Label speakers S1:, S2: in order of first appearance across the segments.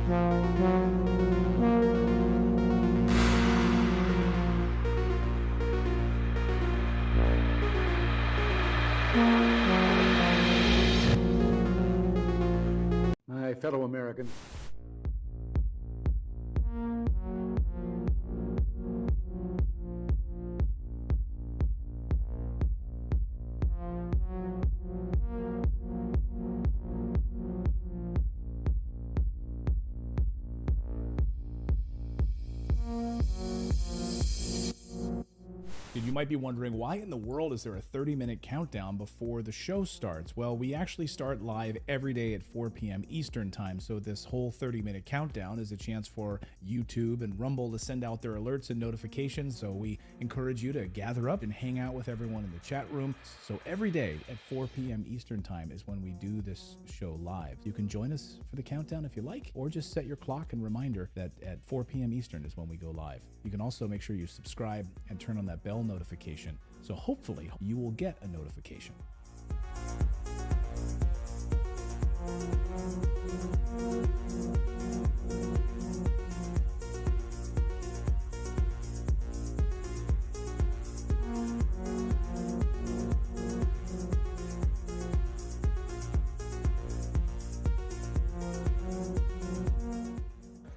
S1: My fellow Americans,
S2: You might be wondering, why in the world is there a 30-minute countdown before the show starts? Well, we actually start live every day at 4 p.m. Eastern Time, so this whole 30-minute countdown is a chance for YouTube and Rumble to send out their alerts and notifications, so we encourage you to gather up and hang out with everyone in the chat room. So every day at 4 p.m. Eastern Time is when we do this show live. You can join us for the countdown if you like, or just set your clock and reminder that at 4 p.m. Eastern is when we go live. You can also make sure you subscribe and turn on that bell notification, so hopefully you will get a notification.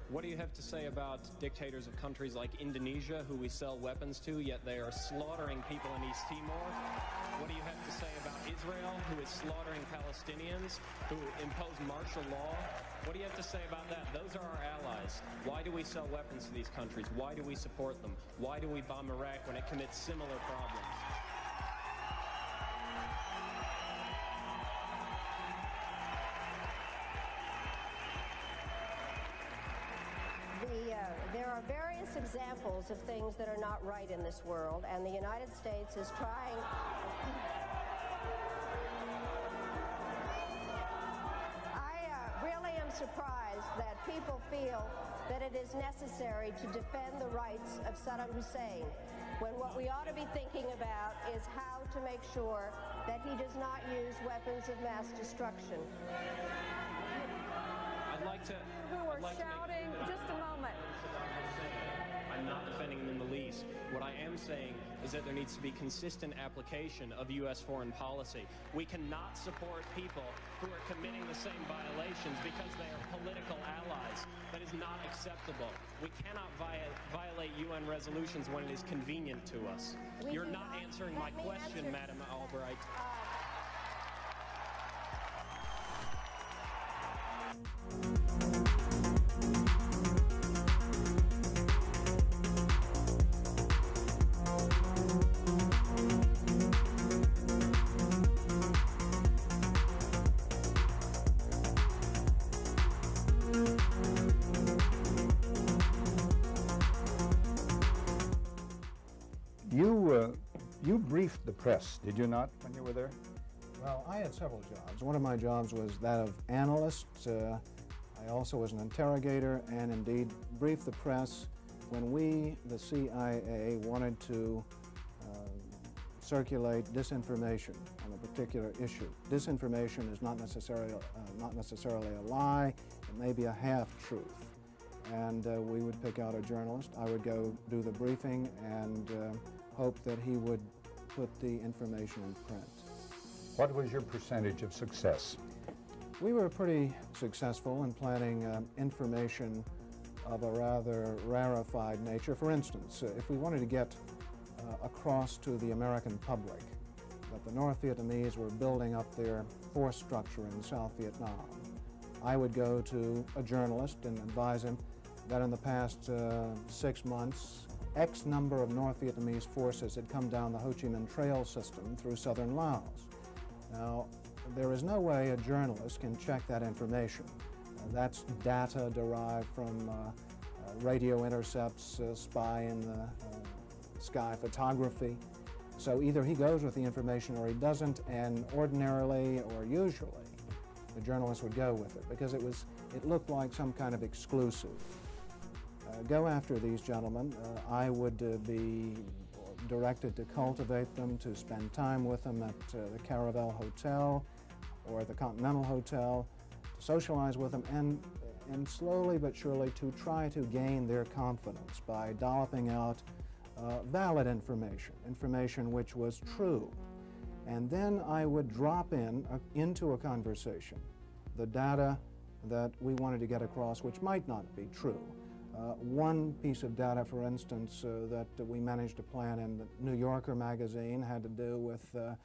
S3: What do you have to say about dictators of countries like Indonesia, who we sell weapons to, yet they are slaughtering people in East Timor? What do you have to say about Israel, who is slaughtering Palestinians, who impose martial law? What do you have to say about that? Those are our allies. Why do we sell weapons to these countries? Why do we support them? Why do we bomb Iraq when it commits similar problems?
S4: There are various examples of things that are not right in this world, and the United States is trying. I really am surprised that people feel that it is necessary to defend the rights of Saddam Hussein, when what we ought to be thinking about is how to make sure that he does not use weapons of mass destruction.
S3: I'd like to...
S5: Who are shouting? Just a moment.
S3: I'm not defending them in the least. What I am saying is that there needs to be consistent application of U.S. foreign policy. We cannot support people who are committing the same violations because they are political allies. That is not acceptable. We cannot violate UN resolutions when it is convenient to us. You're not answering my question, Madam Albright.
S1: You briefed the press, did you not, when you were there?
S6: Well, I had several jobs. One of my jobs was that of analyst. I also was an interrogator and indeed briefed the press when we, the CIA, wanted to circulate disinformation on a particular issue. Disinformation is not necessarily a lie. It may be a half-truth. And we would pick out a journalist. I would go do the briefing and hope that he would put the information in print.
S1: What was your percentage of success?
S6: We were pretty successful in planning information of a rather rarefied nature. For instance, if we wanted to get across to the American public that the North Vietnamese were building up their force structure in South Vietnam, I would go to a journalist and advise him that in the past 6 months, X number of North Vietnamese forces had come down the Ho Chi Minh Trail system through southern Laos. Now, there is no way a journalist can check that information. That's data derived from radio intercepts, spy in the sky photography. So either he goes with the information or he doesn't, and ordinarily or usually the journalist would go with it because it looked like some kind of exclusive. Go after these gentlemen. I would be directed to cultivate them, to spend time with them at the Caravel Hotel or the Continental Hotel, to socialize with them, and and slowly but surely to try to gain their confidence by dolloping out valid information which was true. And then I would drop into a conversation the data that we wanted to get across, which might not be true. One piece of data, for instance, that we managed to plant in the New Yorker magazine had to do with a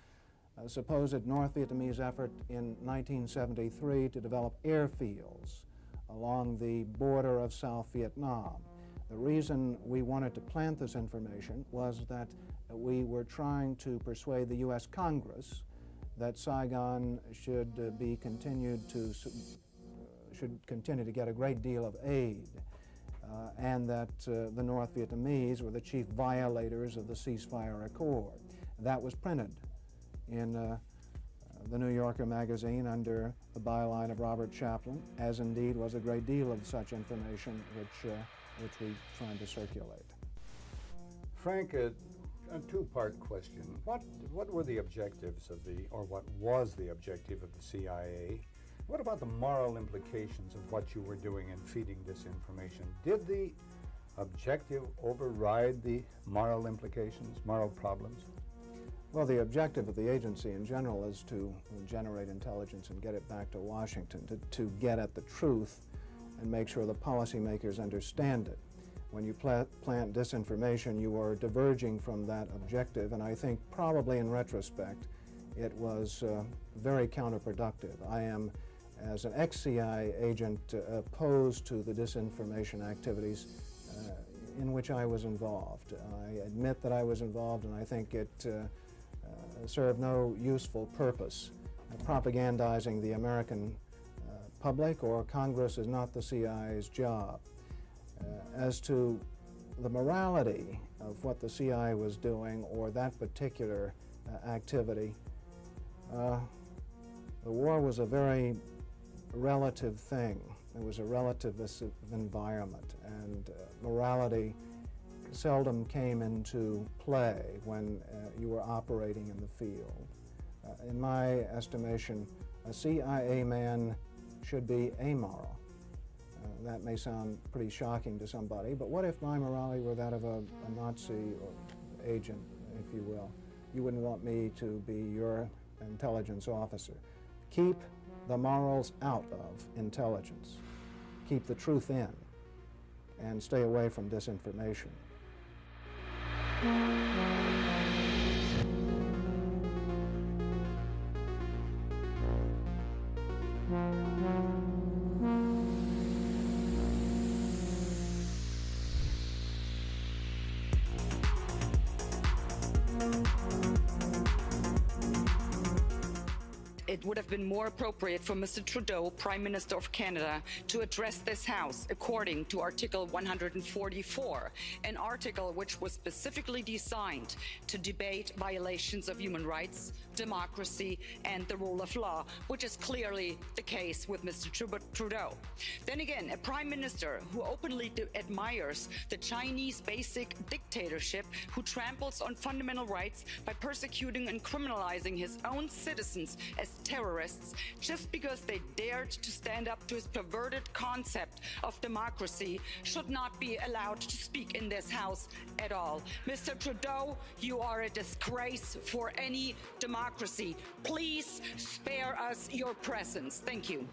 S6: supposed North Vietnamese effort in 1973 to develop airfields along the border of South Vietnam. The reason we wanted to plant this information was that we were trying to persuade the U.S. Congress that Saigon should continue to get a great deal of aid, and that the North Vietnamese were the chief violators of the ceasefire accord. That was printed in the New Yorker magazine under the byline of Robert Chaplin, as indeed was a great deal of such information which we tried to circulate.
S1: Frank, a two-part question. What were the objectives of or what was the objective of the CIA? What about the moral implications of what you were doing in feeding disinformation? Did the objective override the moral implications, moral problems?
S6: Well, the objective of the agency in general is to generate intelligence and get it back to Washington, to get at the truth and make sure the policymakers understand it. When you plant disinformation, you are diverging from that objective, and I think probably in retrospect, it was very counterproductive. I am, as an ex-CIA agent, opposed to the disinformation activities in which I was involved. I admit that I was involved, and I think it served no useful purpose. Propagandizing the American public or Congress is not the CIA's job. As to the morality of what the CIA was doing or that particular activity, the war was a very relative thing. It was a relativist environment, and morality seldom came into play when you were operating in the field. In my estimation, a CIA man should be amoral. That may sound pretty shocking to somebody, but what if my morality were that of a Nazi agent, if you will? You wouldn't want me to be your intelligence officer. Keep the morals out of intelligence. Keep the truth in, and stay away from disinformation.
S7: It would have been more appropriate for Mr. Trudeau, Prime Minister of Canada, to address this House according to Article 144, an article which was specifically designed to debate violations of human rights, democracy, and the rule of law, which is clearly the case with Mr. Trudeau. Then again, a Prime Minister who openly admires the Chinese basic dictatorship, who tramples on fundamental rights by persecuting and criminalizing his own citizens as terrorists just because they dared to stand up to his perverted concept of democracy, should not be allowed to speak in this House at all. Mr. Trudeau, you are a disgrace for any democracy. Please spare us your presence. Thank you.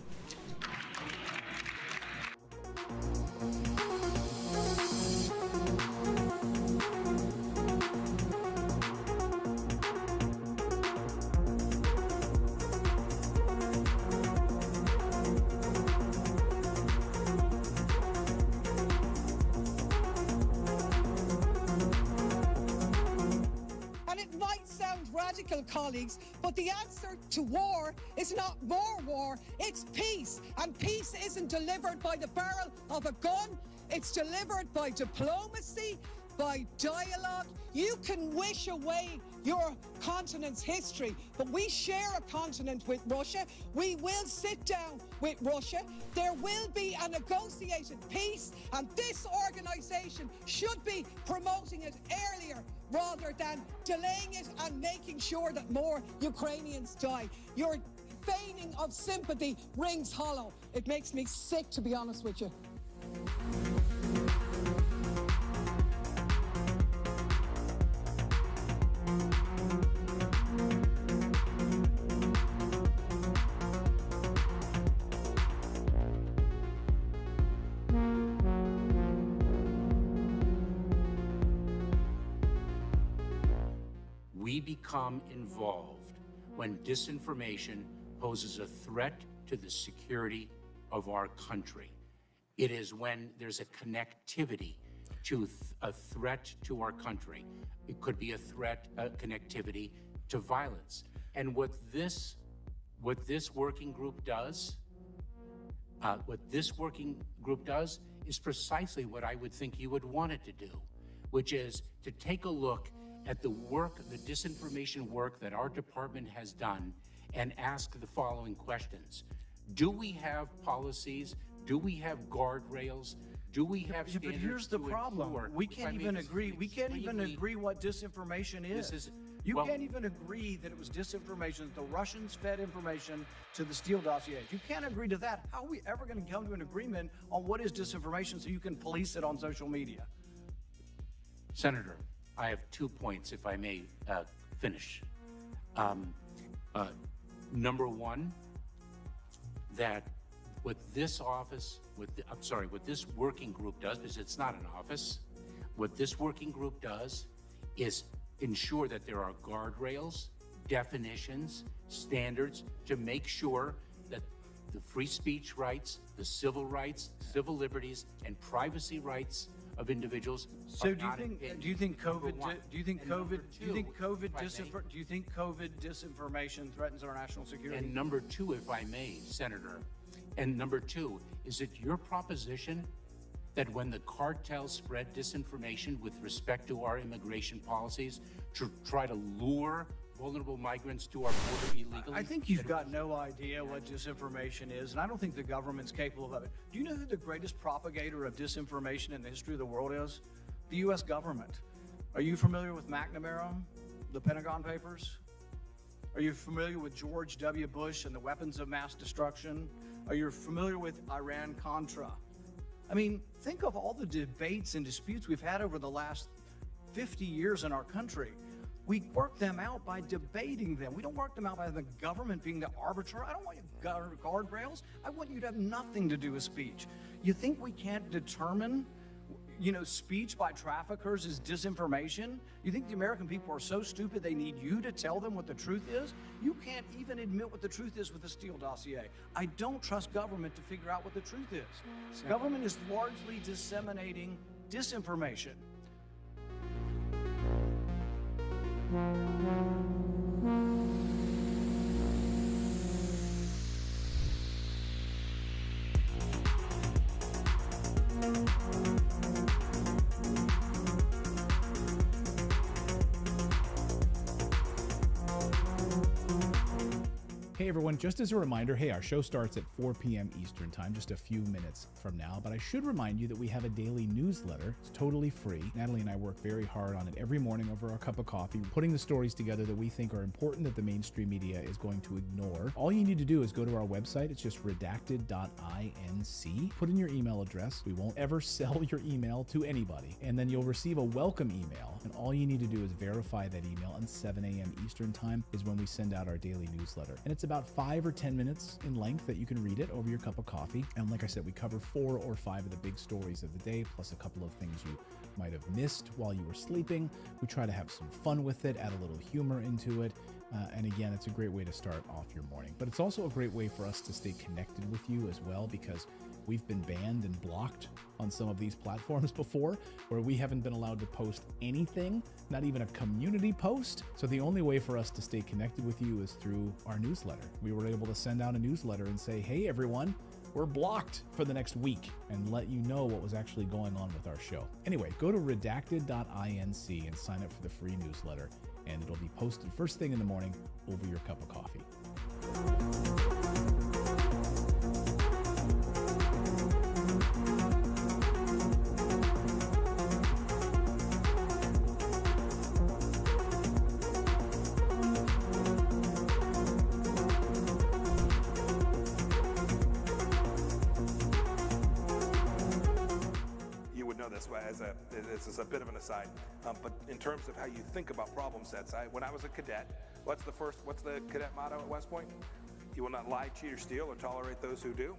S8: Colleagues, but the answer to war is not more war, it's peace. And peace isn't delivered by the barrel of a gun, it's delivered by diplomacy, by dialogue. You can wish away your continent's history, but we share a continent with Russia. We will sit down with Russia. There will be a negotiated peace, and this organization should be promoting it earlier rather than delaying it and making sure that more Ukrainians die. Your feigning of sympathy rings hollow. It makes me sick, to be honest with you.
S9: We become involved when disinformation poses a threat to the security of our country. It is when there's a connectivity to a threat to our country. It could be a threat, a connectivity to violence. And what this working group does, is precisely what I would think you would want it to do, which is to take a look at the work, the disinformation work that our department has done and ask the following questions. Do we have policies? Do we have guardrails? Do we have standards?
S10: But here's the
S9: to
S10: problem.
S9: ensure-
S10: We can't
S9: If I
S10: even
S9: may
S10: agree. We can't even
S9: extremely-
S10: agree what disinformation is.
S9: This is-
S10: You
S9: well-
S10: can't even agree that it was disinformation, that the Russians fed information to the Steele dossiers. You can't agree to that. How are we ever going to come to an agreement on what is disinformation so you can police it on social media?
S9: Senator, I have 2 points, if I may finish. Number one, that what this office, what this working group does, because it's not an office, what this working group does is ensure that there are guardrails, definitions, standards to make sure that the free speech rights, the civil rights, civil liberties, and privacy rights of individuals
S10: So
S9: are
S10: do you
S9: not
S10: think
S9: impinged.
S10: do you think
S9: Number
S10: COVID
S9: one.
S10: do you think
S9: And
S10: COVID
S9: number
S10: do you think
S9: two,
S10: COVID
S9: if I may.
S10: do you think COVID disinformation threatens our national security?
S9: And number two, if I may, Senator, and number two, is it your proposition that when the cartels spread disinformation with respect to our immigration policies to try to lure vulnerable migrants to our border illegally?
S10: I think you've got no idea what disinformation is, and I don't think the government's capable of it. Do you know who the greatest propagator of disinformation in the history of the world is? The U.S. government. Are you familiar with McNamara, the Pentagon Papers? Are you familiar with George W. Bush and the weapons of mass destruction? Are you familiar with Iran-Contra? I mean, think of all the debates and disputes we've had over the last 50 years in our country. We work them out by debating them. We don't work them out by the government being the arbiter. I don't want you guardrails. I want you to have nothing to do with speech. You think we can't determine, speech by traffickers is disinformation? You think the American people are so stupid they need you to tell them what the truth is? You can't even admit what the truth is with the Steele dossier. I don't trust government to figure out what the truth is. Government is largely disseminating disinformation.
S2: Hey everyone, just as a reminder, our show starts at 4 p.m. Eastern Time, just a few minutes from now, but I should remind you that we have a daily newsletter. It's totally free. Natalie and I work very hard on it every morning over our cup of coffee, putting the stories together that we think are important that the mainstream media is going to ignore. All you need to do is go to our website. It's just redacted.inc. Put in your email address. We won't ever sell your email to anybody. And then you'll receive a welcome email. And all you need to do is verify that email, and 7 a.m. Eastern Time is when we send out our daily newsletter. And it's about 5 or 10 minutes in length that you can read it over your cup of coffee. And like I said, we cover 4 or 5 of the big stories of the day, plus a couple of things you might have missed while you were sleeping. We try to have some fun with it, add a little humor into it. And again, it's a great way to start off your morning. But it's also a great way for us to stay connected with you as well, because we've been banned and blocked on some of these platforms before, where we haven't been allowed to post anything, not even a community post. So the only way for us to stay connected with you is through our newsletter. We were able to send out a newsletter and say, hey everyone, we're blocked for the next week, and let you know what was actually going on with our show. Anyway, go to redacted.inc and sign up for the free newsletter, and it'll be posted first thing in the morning over your cup of coffee.
S11: know this this is a bit of an aside, but in terms of how you think about problem sets, when I was a cadet, what's the cadet motto at West Point? You will not lie, cheat, or steal, or tolerate those who do.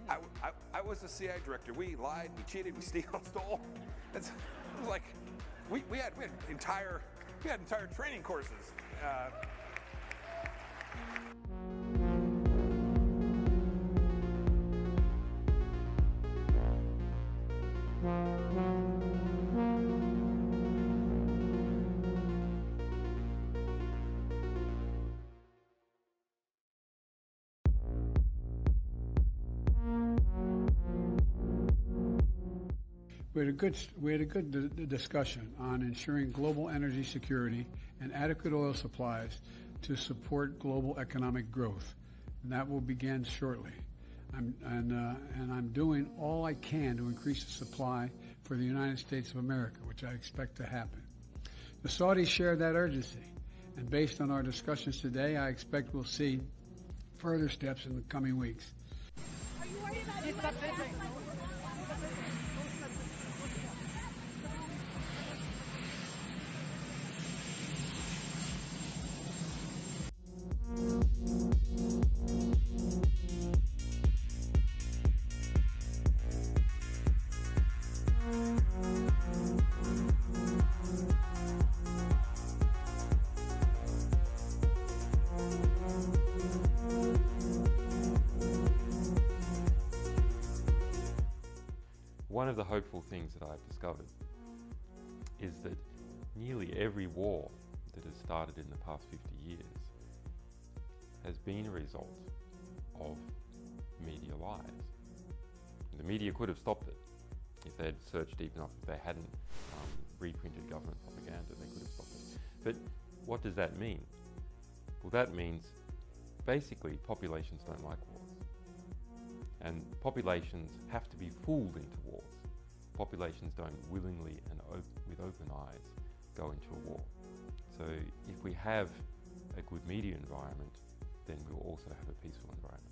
S11: I was the CIA director. We lied, we cheated, we stole. It was like we had entire training courses.
S12: We had a good discussion on ensuring global energy security and adequate oil supplies to support global economic growth, and that will begin shortly. I'm doing all I can to increase the supply for the United States of America, which I expect to happen. The Saudis share that urgency, and based on our discussions today, I expect we'll see further steps in the coming weeks.
S5: Are you worried about it?
S13: One of the hopeful things that I've discovered is that nearly every war that has started in the past 50 years has been a result of media lies. The media could have stopped it if they had searched deep enough. If they hadn't reprinted government propaganda, they could have stopped it. But what does that mean? Well, that means basically populations don't like wars. And populations have to be fooled into wars. Populations don't willingly and with open eyes go into a war. So if we have a good media environment, then we'll also have a peaceful environment.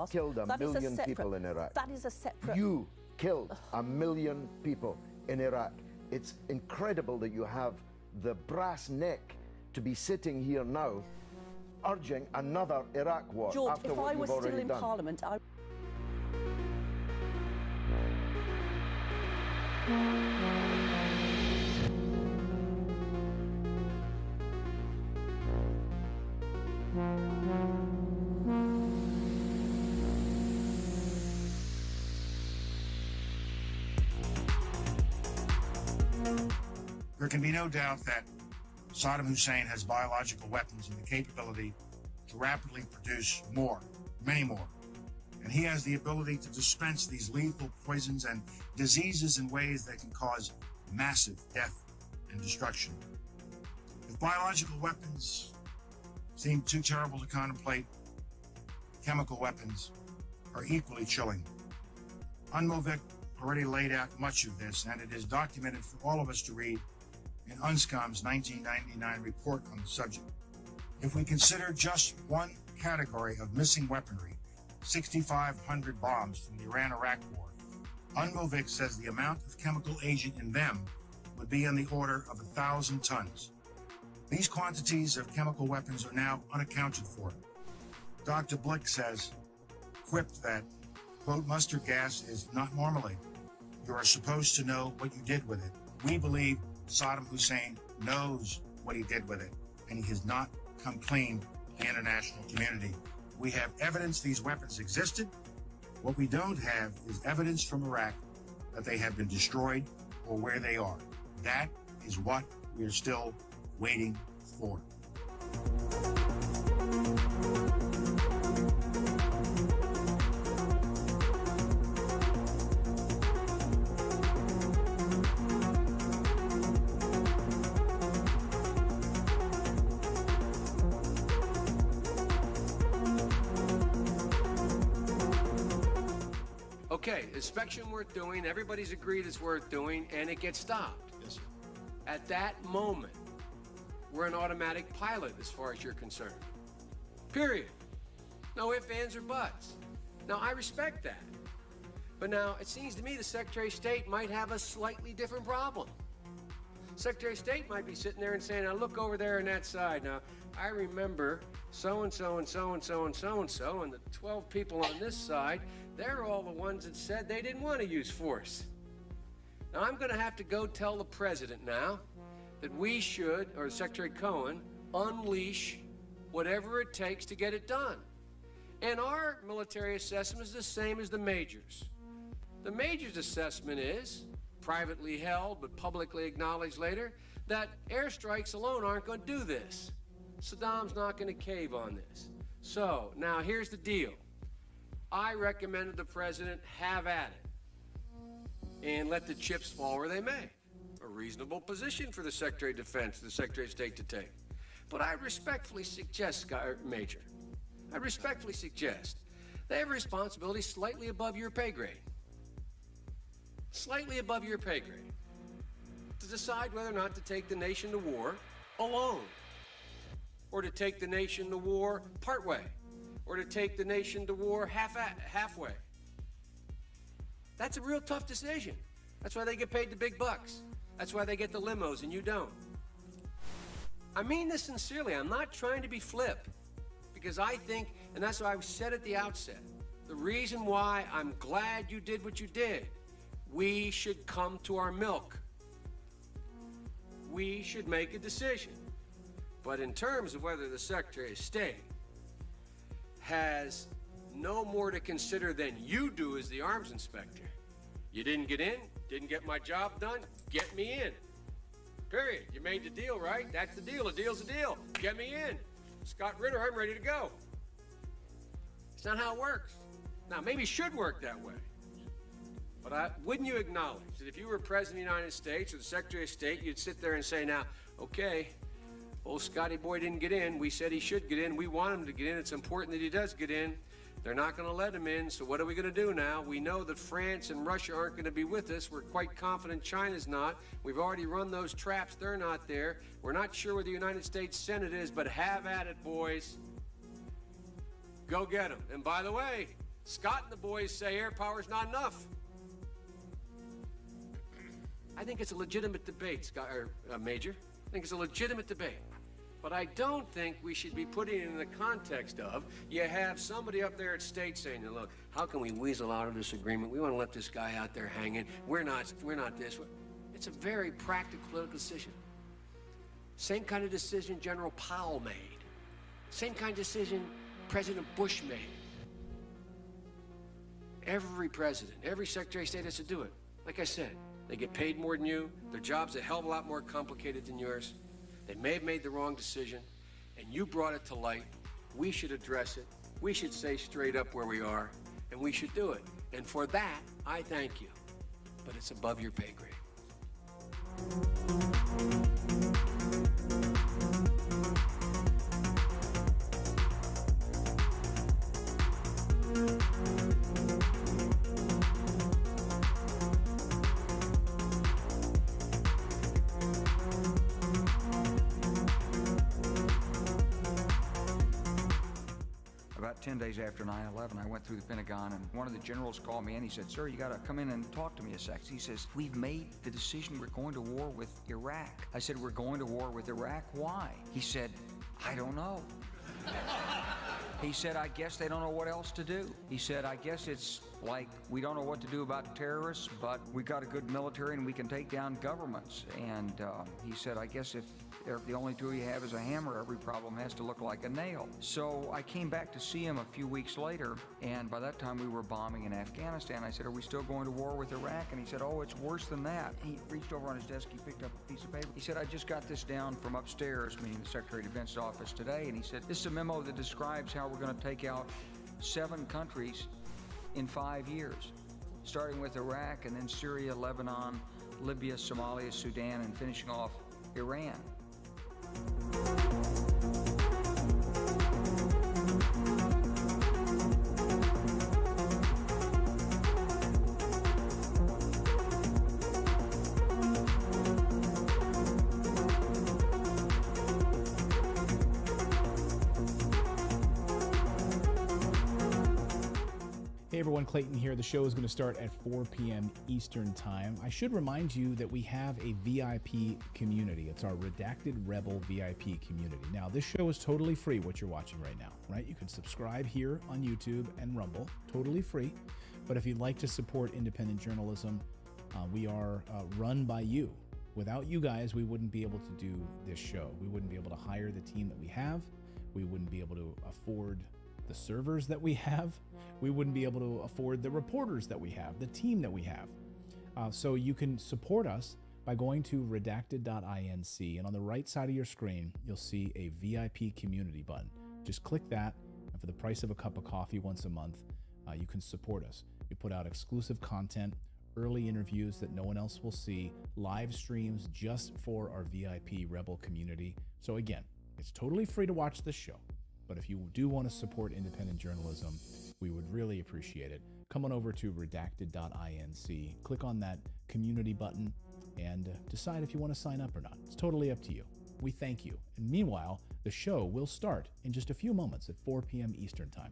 S14: Killed a million people in Iraq.
S5: That is a separate...
S14: You killed a million people in Iraq. It's incredible that you have the brass neck to be sitting here now urging another Iraq war.
S5: George,
S14: after
S5: if
S14: what
S5: I
S14: you've
S5: was
S14: already
S5: still in
S14: done.
S5: Parliament, I...
S15: There can be no doubt that Saddam Hussein has biological weapons and the capability to rapidly produce more, many more. And he has the ability to dispense these lethal poisons and diseases in ways that can cause massive death and destruction. If biological weapons seem too terrible to contemplate, chemical weapons are equally chilling. UNMOVIC already laid out much of this, and it is documented for all of us to read in UNSCOM's 1999 report on the subject. If we consider just one category of missing weaponry, 6,500 bombs from the Iran-Iraq war, UNMOVIC says the amount of chemical agent in them would be in the order of 1,000 tons. These quantities of chemical weapons are now unaccounted for. Dr. Blick says, quipped that, quote, mustard gas is not marmalade. You are supposed to know what you did with it. We believe Saddam Hussein knows what he did with it, and he has not come clean to the international community. We have evidence these weapons existed. What we don't have is evidence from Iraq that they have been destroyed or where they are. That is what we are still waiting for.
S16: Okay, inspection worth doing, everybody's agreed it's worth doing, and it gets stopped.
S17: Yes, sir.
S16: At that moment, we're an automatic pilot as far as you're concerned. Period. No ifs, ands, or buts. Now, I respect that. But now, it seems to me the Secretary of State might have a slightly different problem. Secretary of State might be sitting there and saying, now look over there on that side. Now, I remember so-and-so and so-and-so and so-and-so, and the 12 people on this side, they're all the ones that said they didn't want to use force. Now, I'm going to have to go tell the president now that we should, or Secretary Cohen, unleash whatever it takes to get it done. And our military assessment is the same as the majors. The majors' assessment is, privately held but publicly acknowledged later, that airstrikes alone aren't going to do this. Saddam's not going to cave on this. So, now here's the deal. I recommended the president have at it and let the chips fall where they may. A reasonable position for the Secretary of Defense, the Secretary of State to take. But I respectfully suggest, Major, I respectfully suggest they have a responsibility slightly above your pay grade. Slightly above your pay grade. To decide whether or not to take the nation to war alone. Or to take the nation to war partway. Or to take the nation to war halfway. That's a real tough decision. That's why they get paid the big bucks. That's why they get the limos and you don't. I mean this sincerely. I'm not trying to be flip. Because I think, and that's why I said at the outset, the reason why I'm glad you did what you did, we should come to our milk. We should make a decision. But in terms of whether the Secretary of State has no more to consider than you do as the arms inspector. You didn't get in, didn't get my job done, get me in. Period. You made the deal, right? That's the deal. A deal's a deal. Get me in. Scott Ritter, I'm ready to go. It's not how it works. Now, maybe it should work that way. But wouldn't you acknowledge that if you were President of the United States or the Secretary of State, you'd sit there and say, now, okay, old Scotty boy didn't get in. We said he should get in. We want him to get in. It's important that he does get in. They're not going to let him in, so what are we going to do now? We know that France and Russia aren't going to be with us. We're quite confident China's not. We've already run those traps. They're not there. We're not sure where the United States Senate is, but have at it, boys. Go get them. And by the way, Scott and the boys say air power's not enough. I think it's a legitimate debate, Scott, Major. I think it's a legitimate debate. But I don't think we should be putting it in the context of you have somebody up there at state saying, look, how can we weasel out of this agreement? We want to let this guy out there hanging. We're not this. It's a very practical political decision. Same kind of decision General Powell made. Same kind of decision President Bush made. Every president, every Secretary of State has to do it. Like I said, they get paid more than you. Their job's a hell of a lot more complicated than yours. They may have made the wrong decision, and you brought it to light. We should address it. We should say straight up where we are, and we should do it. And for that, I thank you. But it's above your pay grade.
S18: About 10 days after 9/11, I went through the Pentagon, and one of the generals called me and he said, sir, you got to come in and talk to me a sec. He says, we've made the decision we're going to war with Iraq. I said, we're going to war with Iraq? Why? He said, I don't know. He said, I guess they don't know what else to do. He said, I guess it's like we don't know what to do about terrorists, but we got a good military and we can take down governments. And he said, I guess if the only tool you have is a hammer, every problem has to look like a nail. So I came back to see him a few weeks later, and by that time we were bombing in Afghanistan. I said, are we still going to war with Iraq? And he said, oh, it's worse than that. He reached over on his desk, he picked up a piece of paper. He said, I just got this down from upstairs, meaning the Secretary of Defense's office today, and he said, this is a memo that describes how we're going to take out 7 countries in 5 years, starting with Iraq and then Syria, Lebanon, Libya, Somalia, Sudan, and finishing off Iran.
S2: Hey everyone, Clayton here. The show is going to start at 4 p.m. Eastern Time. I should remind you that we have a VIP community. It's our Redacted Rebel VIP community. Now, this show is totally free, what you're watching right now, right? You can subscribe here on YouTube and Rumble, totally free. But if you'd like to support independent journalism, we are run by you. Without you guys, we wouldn't be able to do this show. We wouldn't be able to hire the team that we have. We wouldn't be able to afford the servers that we have. We wouldn't be able to afford the reporters that we have, the team that we have. So you can support us by going to redacted.inc, and on the right side of your screen, you'll see a VIP community button. Just click that, and for the price of a cup of coffee once a month, you can support us. We put out exclusive content, early interviews that no one else will see, live streams just for our VIP Rebel community. So again, it's totally free to watch this show. But if you do want to support independent journalism, we would really appreciate it. Come on over to redacted.inc, click on that community button, and decide if you want to sign up or not. It's totally up to you. We thank you. And meanwhile, the show will start in just a few moments at 4 p.m. Eastern Time.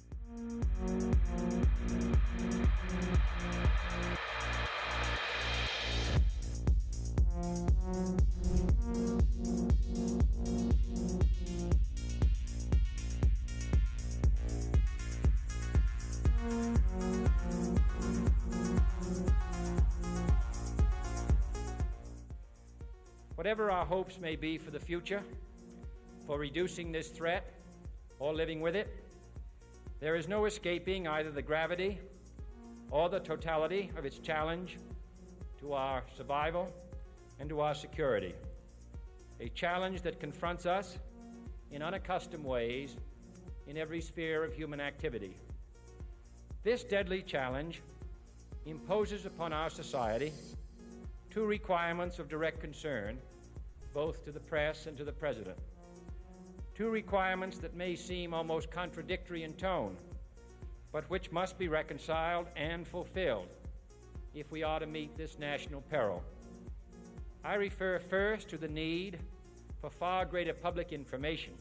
S17: Whatever our hopes may be for the future, for reducing this threat or living with it, there is no escaping either the gravity or the totality of its challenge to our survival and to our security. A challenge that confronts us in unaccustomed ways in every sphere of human activity. This deadly challenge imposes upon our society two requirements of direct concern, both to the press and to the President. Two requirements that may seem almost contradictory in tone, but which must be reconciled and fulfilled if we are to meet this national peril. I refer first to the need for far greater public information,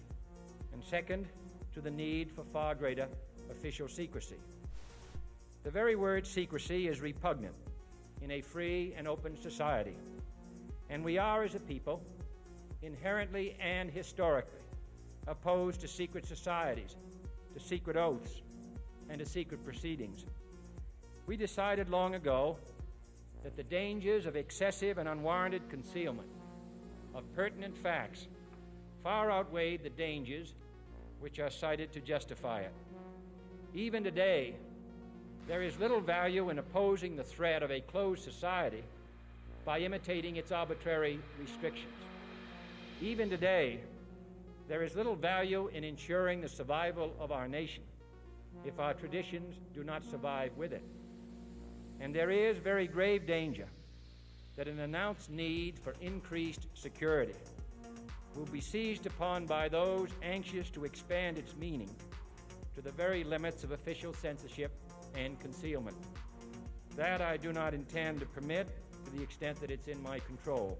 S17: and second, to the need for far greater official secrecy. The very word secrecy is repugnant in a free and open society, and we are, as a people, inherently and historically opposed to secret societies, to secret oaths, and to secret proceedings. We decided long ago that the dangers of excessive and unwarranted concealment of pertinent facts far outweighed the dangers which are cited to justify it. Even today, there is little value in opposing the threat of a closed society by imitating its arbitrary restrictions. Even today, there is little value in ensuring the survival of our nation if our traditions do not survive with it. And there is very grave danger that an announced need for increased security will be seized upon by those anxious to expand its meaning to the very limits of official censorship and concealment. That I do not intend to permit to the extent that it's in my control.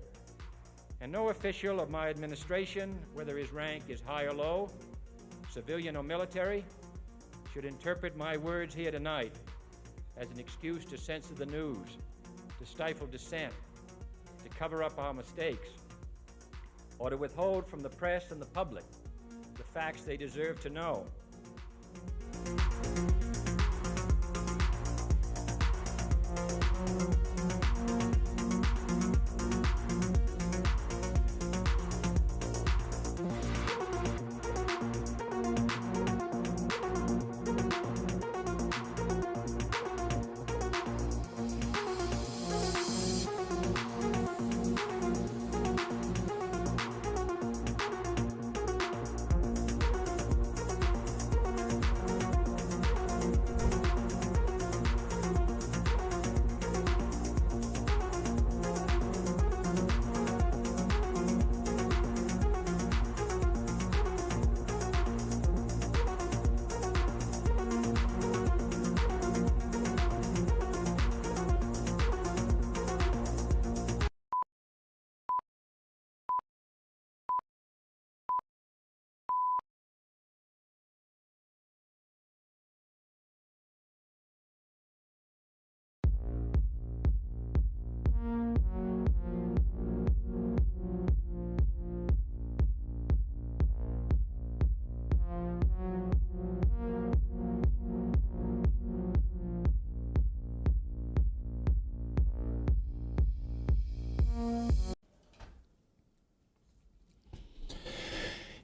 S17: And no official of my administration, whether his rank is high or low, civilian or military, should interpret my words here tonight as an excuse to censor the news, to stifle dissent, to cover up our mistakes, or to withhold from the press and the public the facts they deserve to know.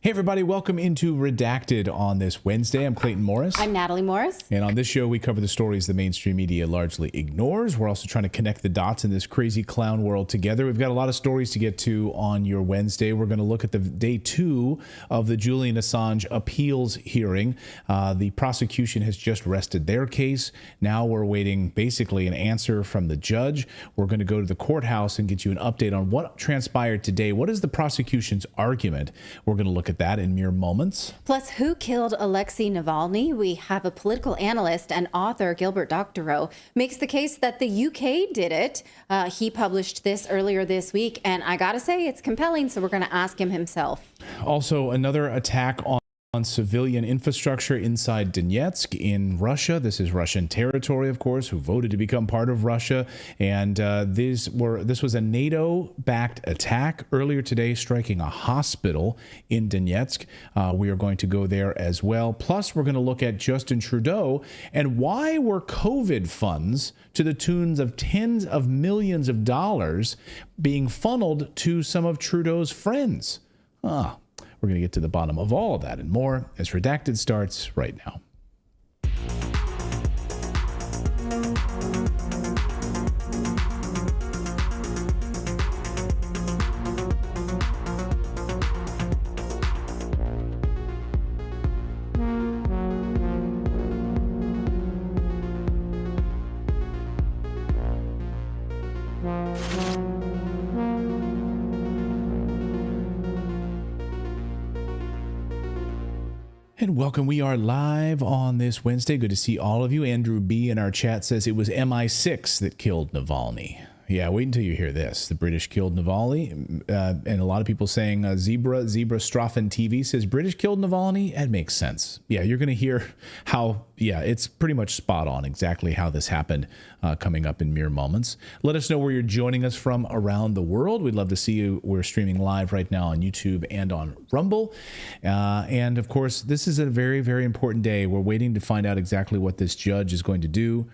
S2: Hey, everybody. Welcome into Redacted on this Wednesday. I'm Clayton Morris.
S5: I'm Natali Morris.
S2: And on this show, we cover the stories the mainstream media largely ignores. We're also trying to connect the dots in this crazy clown world together. We've got a lot of stories to get to on your Wednesday. We're going to look at the day 2 of the Julian Assange appeals hearing. The prosecution has just rested their case. Now we're waiting basically an answer from the judge. We're going to go to the courthouse and get you an update on what transpired today. What is the prosecution's argument? We're going to look at that in mere moments.
S5: Plus, who killed Alexei Navalny? We have a political analyst and author, Gilbert Doctorow, makes the case that the UK did it. He published this earlier this week, and I gotta say, it's compelling, so we're going to ask him himself.
S2: Also, another attack on civilian infrastructure inside Donetsk in Russia. This is Russian territory, of course, who voted to become part of Russia. And this was a NATO-backed attack earlier today, striking a hospital in Donetsk. We are going to go there as well. Plus, we're going to look at Justin Trudeau and why were COVID funds to the tunes of tens of millions of dollars being funneled to some of Trudeau's friends. We're going to get to the bottom of all of that and more as Redacted starts right now. And welcome. We are live on this Wednesday. Good to see all of you. Andrew B. in our chat says it was MI6 that killed Navalny. Yeah, wait until you hear this. The British killed Navalny. And a lot of people saying Zebra Straffen TV says British killed Navalny. That makes sense. Yeah, you're going to hear how, it's pretty much spot on exactly how this happened coming up in mere moments. Let us know where you're joining us from around the world. We'd love to see you. We're streaming live right now on YouTube and on Rumble. And of course, this is a very, very important day. We're waiting to find out exactly what this judge is going to do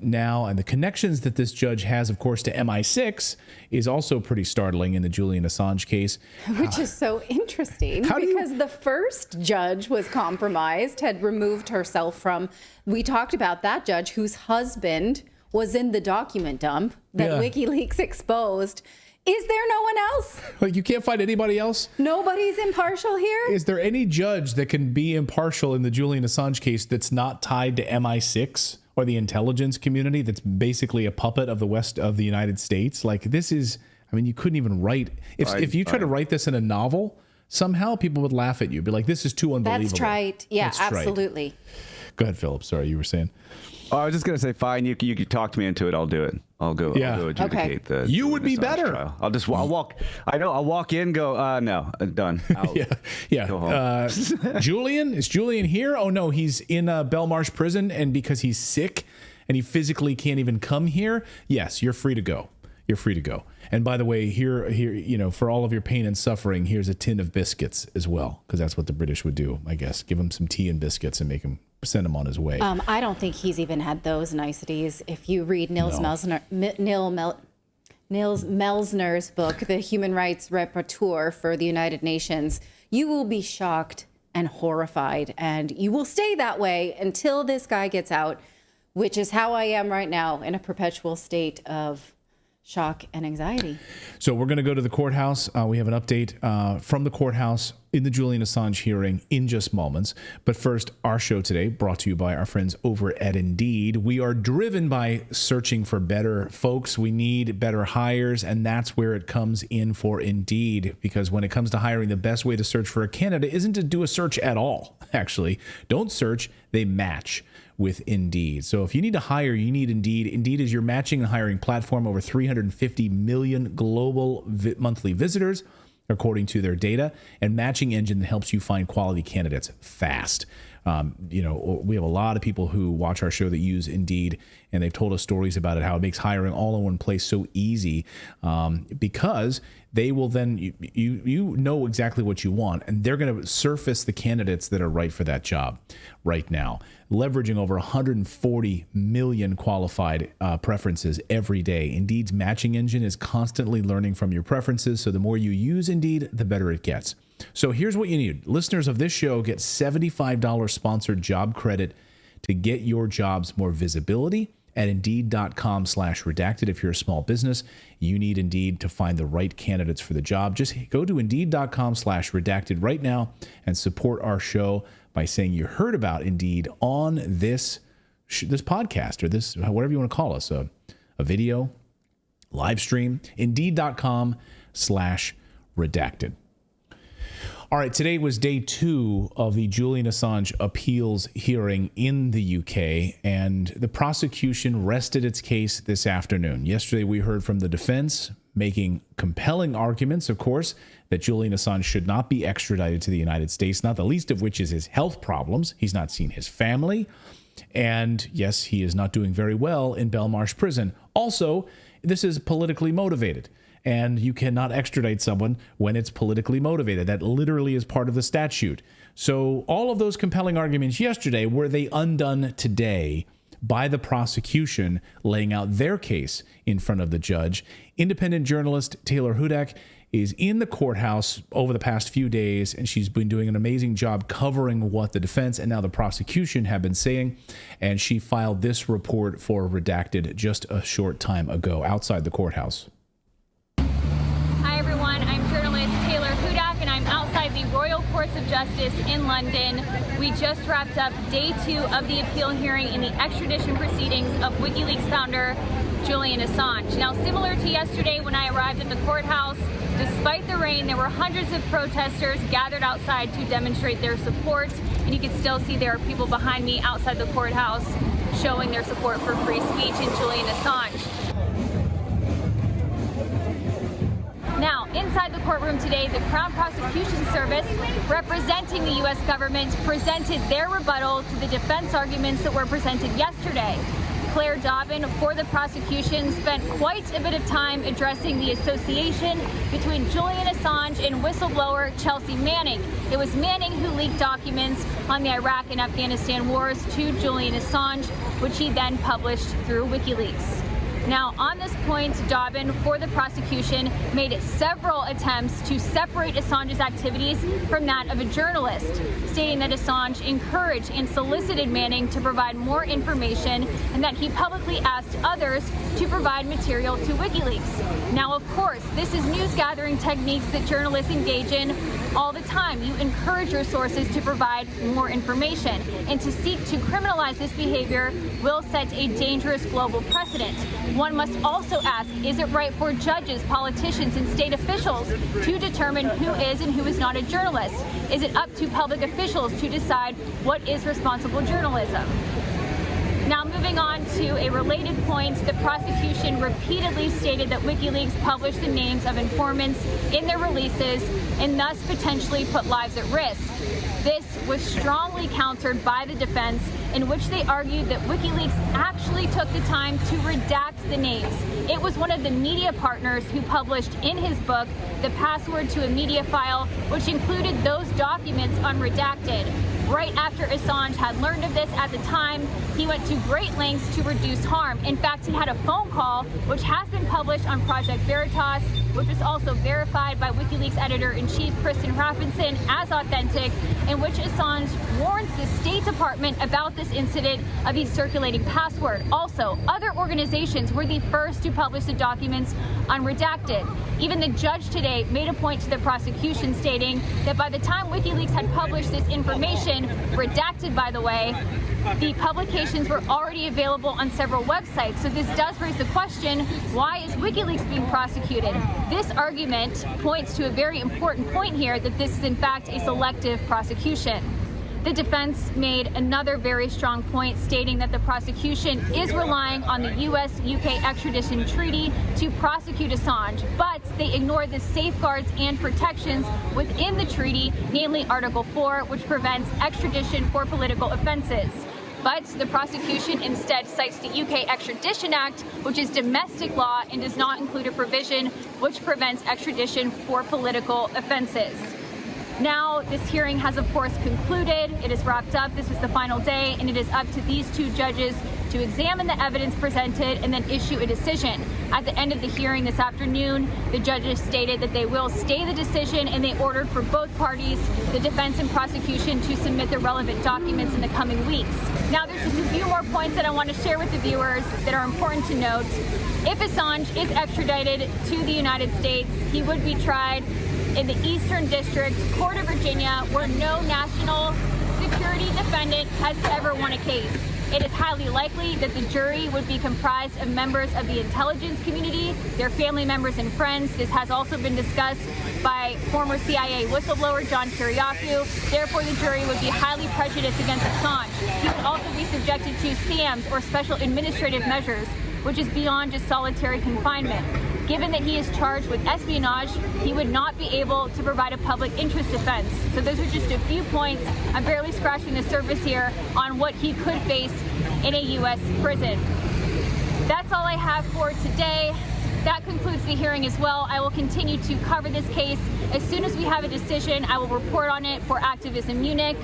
S2: now, and the connections that this judge has, of course, to MI6 is also pretty startling in the Julian Assange case.
S5: Which is so interesting because the first judge was compromised, had removed herself from, we talked about that judge whose husband was in the document dump that Wikileaks exposed. Is there no one else?
S2: Like, you can't find anybody else?
S5: Nobody's impartial here?
S2: Is there any judge that can be impartial in the Julian Assange case that's not tied to MI6? Or the intelligence community that's basically a puppet of the West of the United States? Like, this is, I mean, you couldn't even write, if you try to write this in a novel, somehow people would laugh at you, be like, this is too unbelievable.
S5: That's right. Yeah,
S2: That's
S5: absolutely.
S2: Right. Go ahead, Philip. Sorry, you were saying.
S19: Oh, I was just going to say, fine, you could talk me into it. I'll do it. I'll go adjudicate the
S2: You would be better.
S19: Trial. I'll walk in, go, no, done. Go home.
S2: Julian? Is Julian here? Oh, no, he's in Belmarsh prison, and because he's sick and he physically can't even come here, yes, you're free to go. You're free to go. And by the way, here, for all of your pain and suffering, here's a tin of biscuits as well, because that's what the British would do, I guess. Give him some tea and biscuits and send him on his way.
S5: I don't think he's even had those niceties. If you read Nils Melsner's book, The Human Rights Rapporteur for the United Nations, you will be shocked and horrified, and you will stay that way until this guy gets out, which is how I am right now, in a perpetual state of shock and anxiety.
S2: So we're going to go to the courthouse. We have an update from the courthouse in the Julian Assange hearing in just moments. But first, our show today brought to you by our friends over at Indeed. We are driven by searching for better folks. We need better hires, and that's where it comes in for Indeed. Because when it comes to hiring, the best way to search for a candidate isn't to do a search at all, actually. Don't search, they match with Indeed. So if you need to hire, you need Indeed. Indeed is your matching and hiring platform. Over 350 million global monthly visitors, according to their data, and matching engine that helps you find quality candidates fast. We have a lot of people who watch our show that use Indeed, and they've told us stories about it, how it makes hiring all in one place so easy, because they will then, you know exactly what you want, and they're going to surface the candidates that are right for that job right now, leveraging over 140 million qualified preferences every day. Indeed's matching engine is constantly learning from your preferences, so the more you use Indeed, the better it gets. So here's what you need. Listeners of this show get $75 sponsored job credit to get your jobs more visibility at Indeed.com/redacted. If you're a small business, you need Indeed to find the right candidates for the job. Just go to Indeed.com/redacted right now and support our show by saying you heard about Indeed on this podcast or this, whatever you want to call us, a video, live stream, Indeed.com/redacted. All right, today was day 2 of the Julian Assange appeals hearing in the UK, and the prosecution rested its case this afternoon. Yesterday, we heard from the defense making compelling arguments, of course, that Julian Assange should not be extradited to the United States, not the least of which is his health problems. He's not seen his family, and yes, he is not doing very well in Belmarsh prison. Also, this is politically motivated. And you cannot extradite someone when it's politically motivated. That literally is part of the statute. So all of those compelling arguments yesterday, were they undone today by the prosecution laying out their case in front of the judge? Independent journalist Taylor Hudak is in the courthouse over the past few days, and she's been doing an amazing job covering what the defense and now the prosecution have been saying. And she filed this report for Redacted just a short time ago outside the courthouse.
S20: Hi everyone, I'm journalist Taylor Hudak and I'm outside the Royal Courts of Justice in London. We just wrapped up day 2 of the appeal hearing in the extradition proceedings of Wikileaks founder Julian Assange. Now, similar to yesterday when I arrived at the courthouse, despite the rain, there were hundreds of protesters gathered outside to demonstrate their support, and you can still see there are people behind me outside the courthouse showing their support for free speech and Julian Assange. Now, inside the courtroom today, the Crown Prosecution Service, representing the U.S. government, presented their rebuttal to the defense arguments that were presented yesterday. Claire Dobbin, for the prosecution, spent quite a bit of time addressing the association between Julian Assange and whistleblower Chelsea Manning. It was Manning who leaked documents on the Iraq and Afghanistan wars to Julian Assange, which he then published through Wikileaks. Now, on this point, Dobbin, for the prosecution, made several attempts to separate Assange's activities from that of a journalist, stating that Assange encouraged and solicited Manning to provide more information and that he publicly asked others to provide material to Wikileaks. Now, of course, this is news-gathering techniques that journalists engage in all the time. You encourage your sources to provide more information, and to seek to criminalize this behavior will set a dangerous global precedent. One must also ask, is it right for judges, politicians, and state officials to determine who is and who is not a journalist? Is it up to public officials to decide what is responsible journalism? Now, moving on to a related point, the prosecution repeatedly stated that WikiLeaks published the names of informants in their releases and thus potentially put lives at risk. This was strongly countered by the defense, in which they argued that WikiLeaks actually took the time to redact the names. It was one of the media partners who published in his book the password to a media file, which included those documents unredacted. Right after Assange had learned of this at the time, he went to great lengths to reduce harm. In fact, he had a phone call, which has been published on Project Veritas, which was also verified by WikiLeaks editor-in-chief Kristen Hrafnsson as authentic, in which Assange warns the State Department about this incident of the circulating password. Also, other organizations were the first to publish the documents unredacted. Even the judge today made a point to the prosecution, stating that by the time WikiLeaks had published this information, redacted by the way, the publications were already available on several websites. So this does raise the question, why is WikiLeaks being prosecuted? This argument points to a very important point here, that this is in fact a selective prosecution. The defense made another very strong point, stating that the prosecution is relying on the U.S.-UK extradition treaty to prosecute Assange, but they ignored the safeguards and protections within the treaty, namely Article 4, which prevents extradition for political offenses. But the prosecution instead cites the UK Extradition Act, which is domestic law and does not include a provision which prevents extradition for political offenses. Now, this hearing has, of course, concluded. It is wrapped up. This was the final day, and it is up to these two judges to examine the evidence presented and then issue a decision. At the end of the hearing this afternoon, the judges stated that they will stay the decision, and they ordered for both parties, the defense and prosecution, to submit the relevant documents in the coming weeks. Now, there's just a few more points that I want to share with the viewers that are important to note. If Assange is extradited to the United States, he would be tried in the Eastern District Court of Virginia, where no national security defendant has ever won a case. It is highly likely that the jury would be comprised of members of the intelligence community, their family members and friends. This has also been discussed by former CIA whistleblower John Kiriakou. Therefore, the jury would be highly prejudiced against Assange. He would also be subjected to SAMs, or special administrative measures, which is beyond just solitary confinement. Given that he is charged with espionage, he would not be able to provide a public interest defense. So those are just a few points. I'm barely scratching the surface here on what he could face in a U.S. prison. That's all I have for today. That concludes the hearing as well. I will continue to cover this case. As soon as we have a decision, I will report on it for Activism Munich.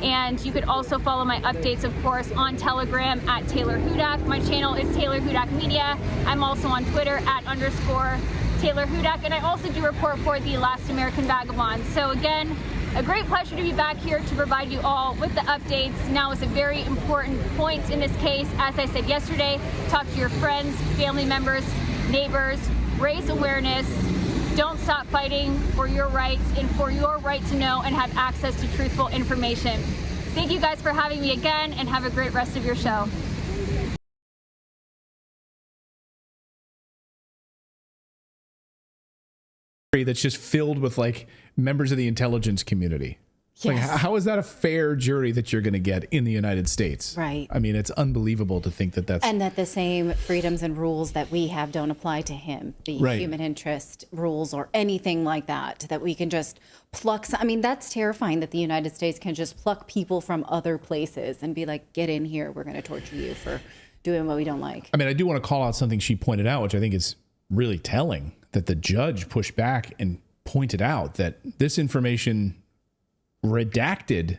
S20: And you could also follow my updates, of course, on Telegram at Taylor Hudak. My channel is Taylor Hudak Media. I'm also on Twitter at _Taylor Hudak. And I also do report for the Last American Vagabond. So again, a great pleasure to be back here to provide you all with the updates. Now is a very important point in this case. As I said yesterday, talk to your friends, family members, neighbors, raise awareness. Don't stop fighting for your rights and for your right to know and have access to truthful information. Thank you guys for having me again, and have a great rest of your show.
S2: That's just filled with like members of the intelligence community. Like,
S5: Yes.
S2: how is that a fair jury that you're going to get in the United States?
S5: Right.
S2: I mean, it's unbelievable to think that that's
S5: And that the same freedoms and rules that we have don't apply to him, the
S2: Right.
S5: human interest rules or anything like that, that we can just pluck. I mean, that's terrifying that the United States can just pluck people from other places and be like, get in here, we're going to torture you for doing what we don't like.
S2: I mean, I do want to call out something she pointed out, which I think is really telling, that the judge pushed back and pointed out that this information, redacted,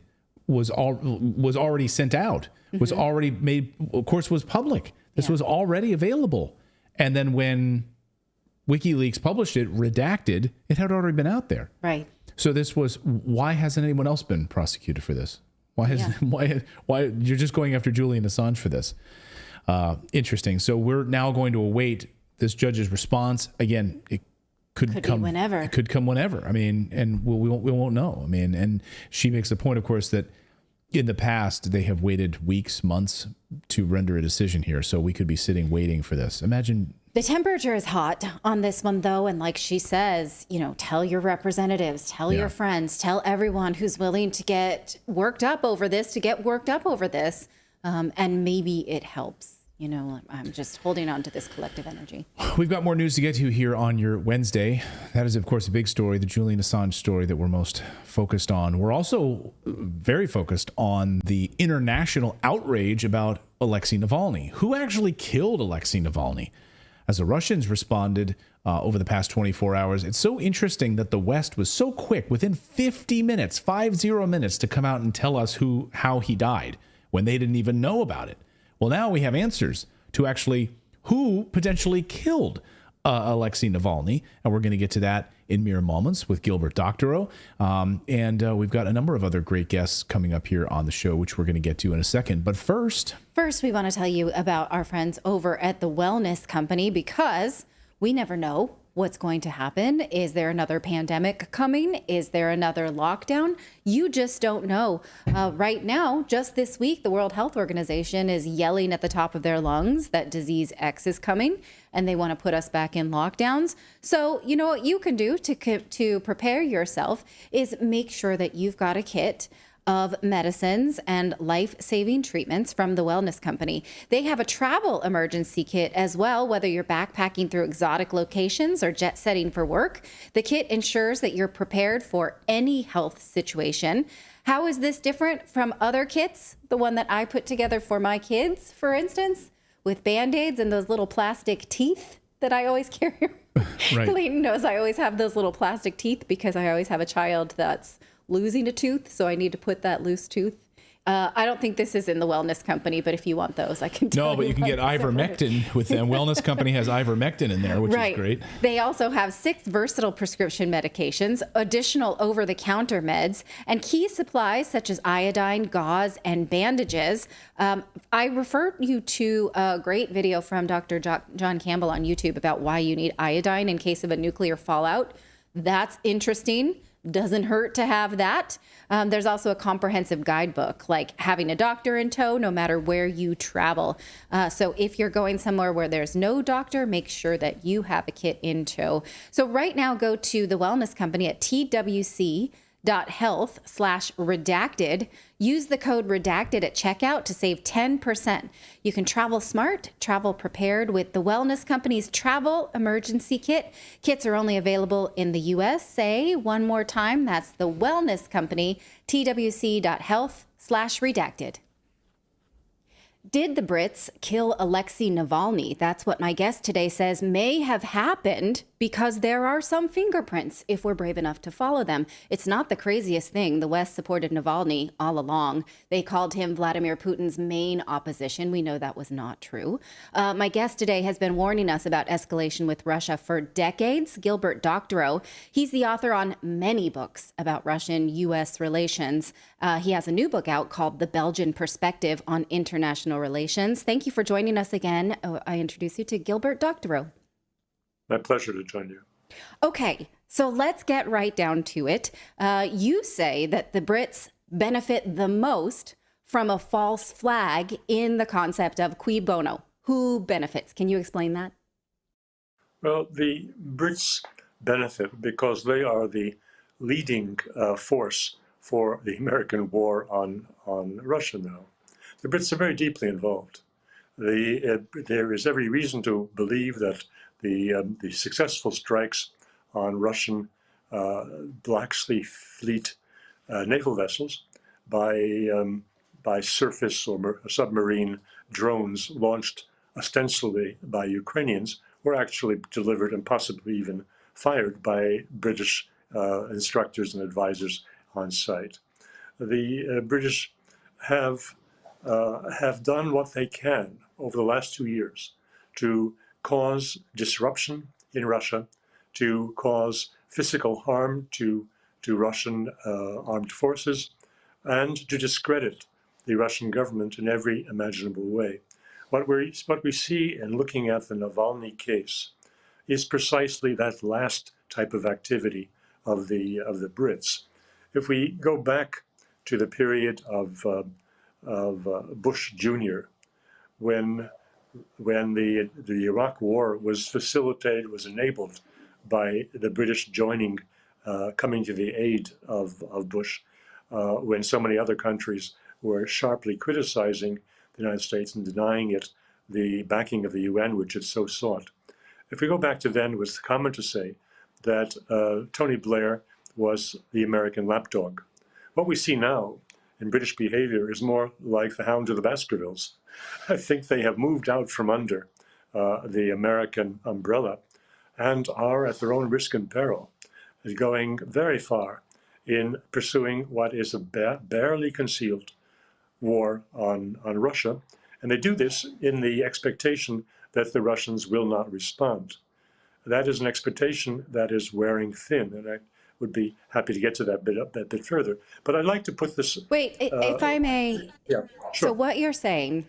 S2: was already sent out, was already made, of course, was public. This was already available. And then when WikiLeaks published it, redacted, it had already been out there.
S5: Right.
S2: So this was, why hasn't anyone else been prosecuted for this? Why you're just going after Julian Assange for this? Interesting. So we're now going to await this judge's response. Again, it could come
S5: whenever.
S2: It could come whenever. I mean, and we won't know. I mean, and she makes the point, of course, that in the past they have waited weeks, months to render a decision here. So we could be sitting waiting for this. Imagine.
S5: The temperature is hot on this one, though. And like she says, you know, tell your representatives, tell your friends, tell everyone who's willing to get worked up over this, and maybe it helps. You know, I'm just holding on to this collective energy.
S2: We've got more news to get to here on your Wednesday. That is, of course, a big story, the Julian Assange story that we're most focused on. We're also very focused on the international outrage about Alexei Navalny. Who actually killed Alexei Navalny? As the Russians responded over the past 24 hours, it's so interesting that the West was so quick, within 50 minutes, 50 minutes, to come out and tell us how he died when they didn't even know about it. Well, now we have answers to actually who potentially killed Alexei Navalny, and we're going to get to that in mere moments with Gilbert Doctorow. And we've got a number of other great guests coming up here on the show, which we're going to get to in a second. But first,
S5: we want to tell you about our friends over at the Wellness Company, because we never know what's going to happen. Is there another pandemic coming? Is there another lockdown? You just don't know. Right now, just this week, the World Health Organization is yelling at the top of their lungs that disease X is coming, and they want to put us back in lockdowns. So you know what you can do to prepare yourself is make sure that you've got a kit of medicines and life-saving treatments from the Wellness Company. They have a travel emergency kit as well, whether you're backpacking through exotic locations or jet setting for work. The kit ensures that you're prepared for any health situation. How is this different from other kits? The one that I put together for my kids, for instance, with Band-Aids and those little plastic teeth that I always carry. Right. Clayton knows I always have those little plastic teeth because I always have a child that's losing a tooth, so I need to put that loose tooth I don't think this is in the wellness company, but if you want those, I can tell
S2: No, but you can get ivermectin with them. Wellness company has ivermectin in there, which is great.
S5: They also have 6 versatile prescription medications, additional over-the-counter meds, and key supplies such as iodine, gauze, and bandages. I refer you to a great video from Dr. John Campbell on YouTube about why you need iodine in case of a nuclear fallout. That's interesting. Doesn't hurt to have that. There's also a comprehensive guidebook, like having a doctor in tow no matter where you travel. So if you're going somewhere where there's no doctor, make sure that you have a kit in tow. So right now, go to the wellness company at twc.health/redacted. Use the code redacted at checkout to save 10%. You can travel smart, travel prepared with the Wellness Company's Travel Emergency Kit. Kits are only available in the USA. One more time, that's the Wellness Company, twc.health/redacted. Did the Brits kill Alexei Navalny? That's what my guest today says may have happened because there are some fingerprints if we're brave enough to follow them. It's not the craziest thing. The West supported Navalny all along. They called him Vladimir Putin's main opposition. We know that was not true. My guest today has been warning us about escalation with Russia for decades. Gilbert Doctorow. He's the author on many books about Russian-U.S. relations. He has a new book out called The Belgian Perspective on International Relations. Thank you for joining us again. I introduce you to Gilbert Doctorow.
S21: My pleasure to join you.
S5: Okay, so let's get right down to it. You say that the Brits benefit the most from a false flag in the concept of cui bono. Who benefits? Can you explain that?
S21: Well, the Brits benefit because they are the leading force for the American war on Russia now. The Brits are very deeply involved. There is every reason to believe that the successful strikes on Russian Black Sea Fleet naval vessels by surface or submarine drones launched ostensibly by Ukrainians were actually delivered and possibly even fired by British instructors and advisors on site. The British have done what they can over the last 2 years to cause disruption in Russia, to cause physical harm to Russian armed forces, and to discredit the Russian government in every imaginable way. What we see in looking at the Navalny case is precisely that last type of activity of the Brits. If we go back to the period of Bush Jr., when the Iraq War was facilitated, was enabled by the British coming to the aid of Bush, when so many other countries were sharply criticizing the United States and denying it the backing of the UN, which it so sought. If we go back to then, it was common to say that Tony Blair was the American lapdog. What we see now in British behavior is more like the Hound of the Baskervilles. I think they have moved out from under the American umbrella and are at their own risk and peril, going very far in pursuing what is a barely concealed war on Russia. And they do this in the expectation that the Russians will not respond. That is an expectation that is wearing thin, and I would be happy to get to that bit further. But I'd like to put this...
S5: Wait, if I may.
S21: Yeah, sure.
S5: So what you're saying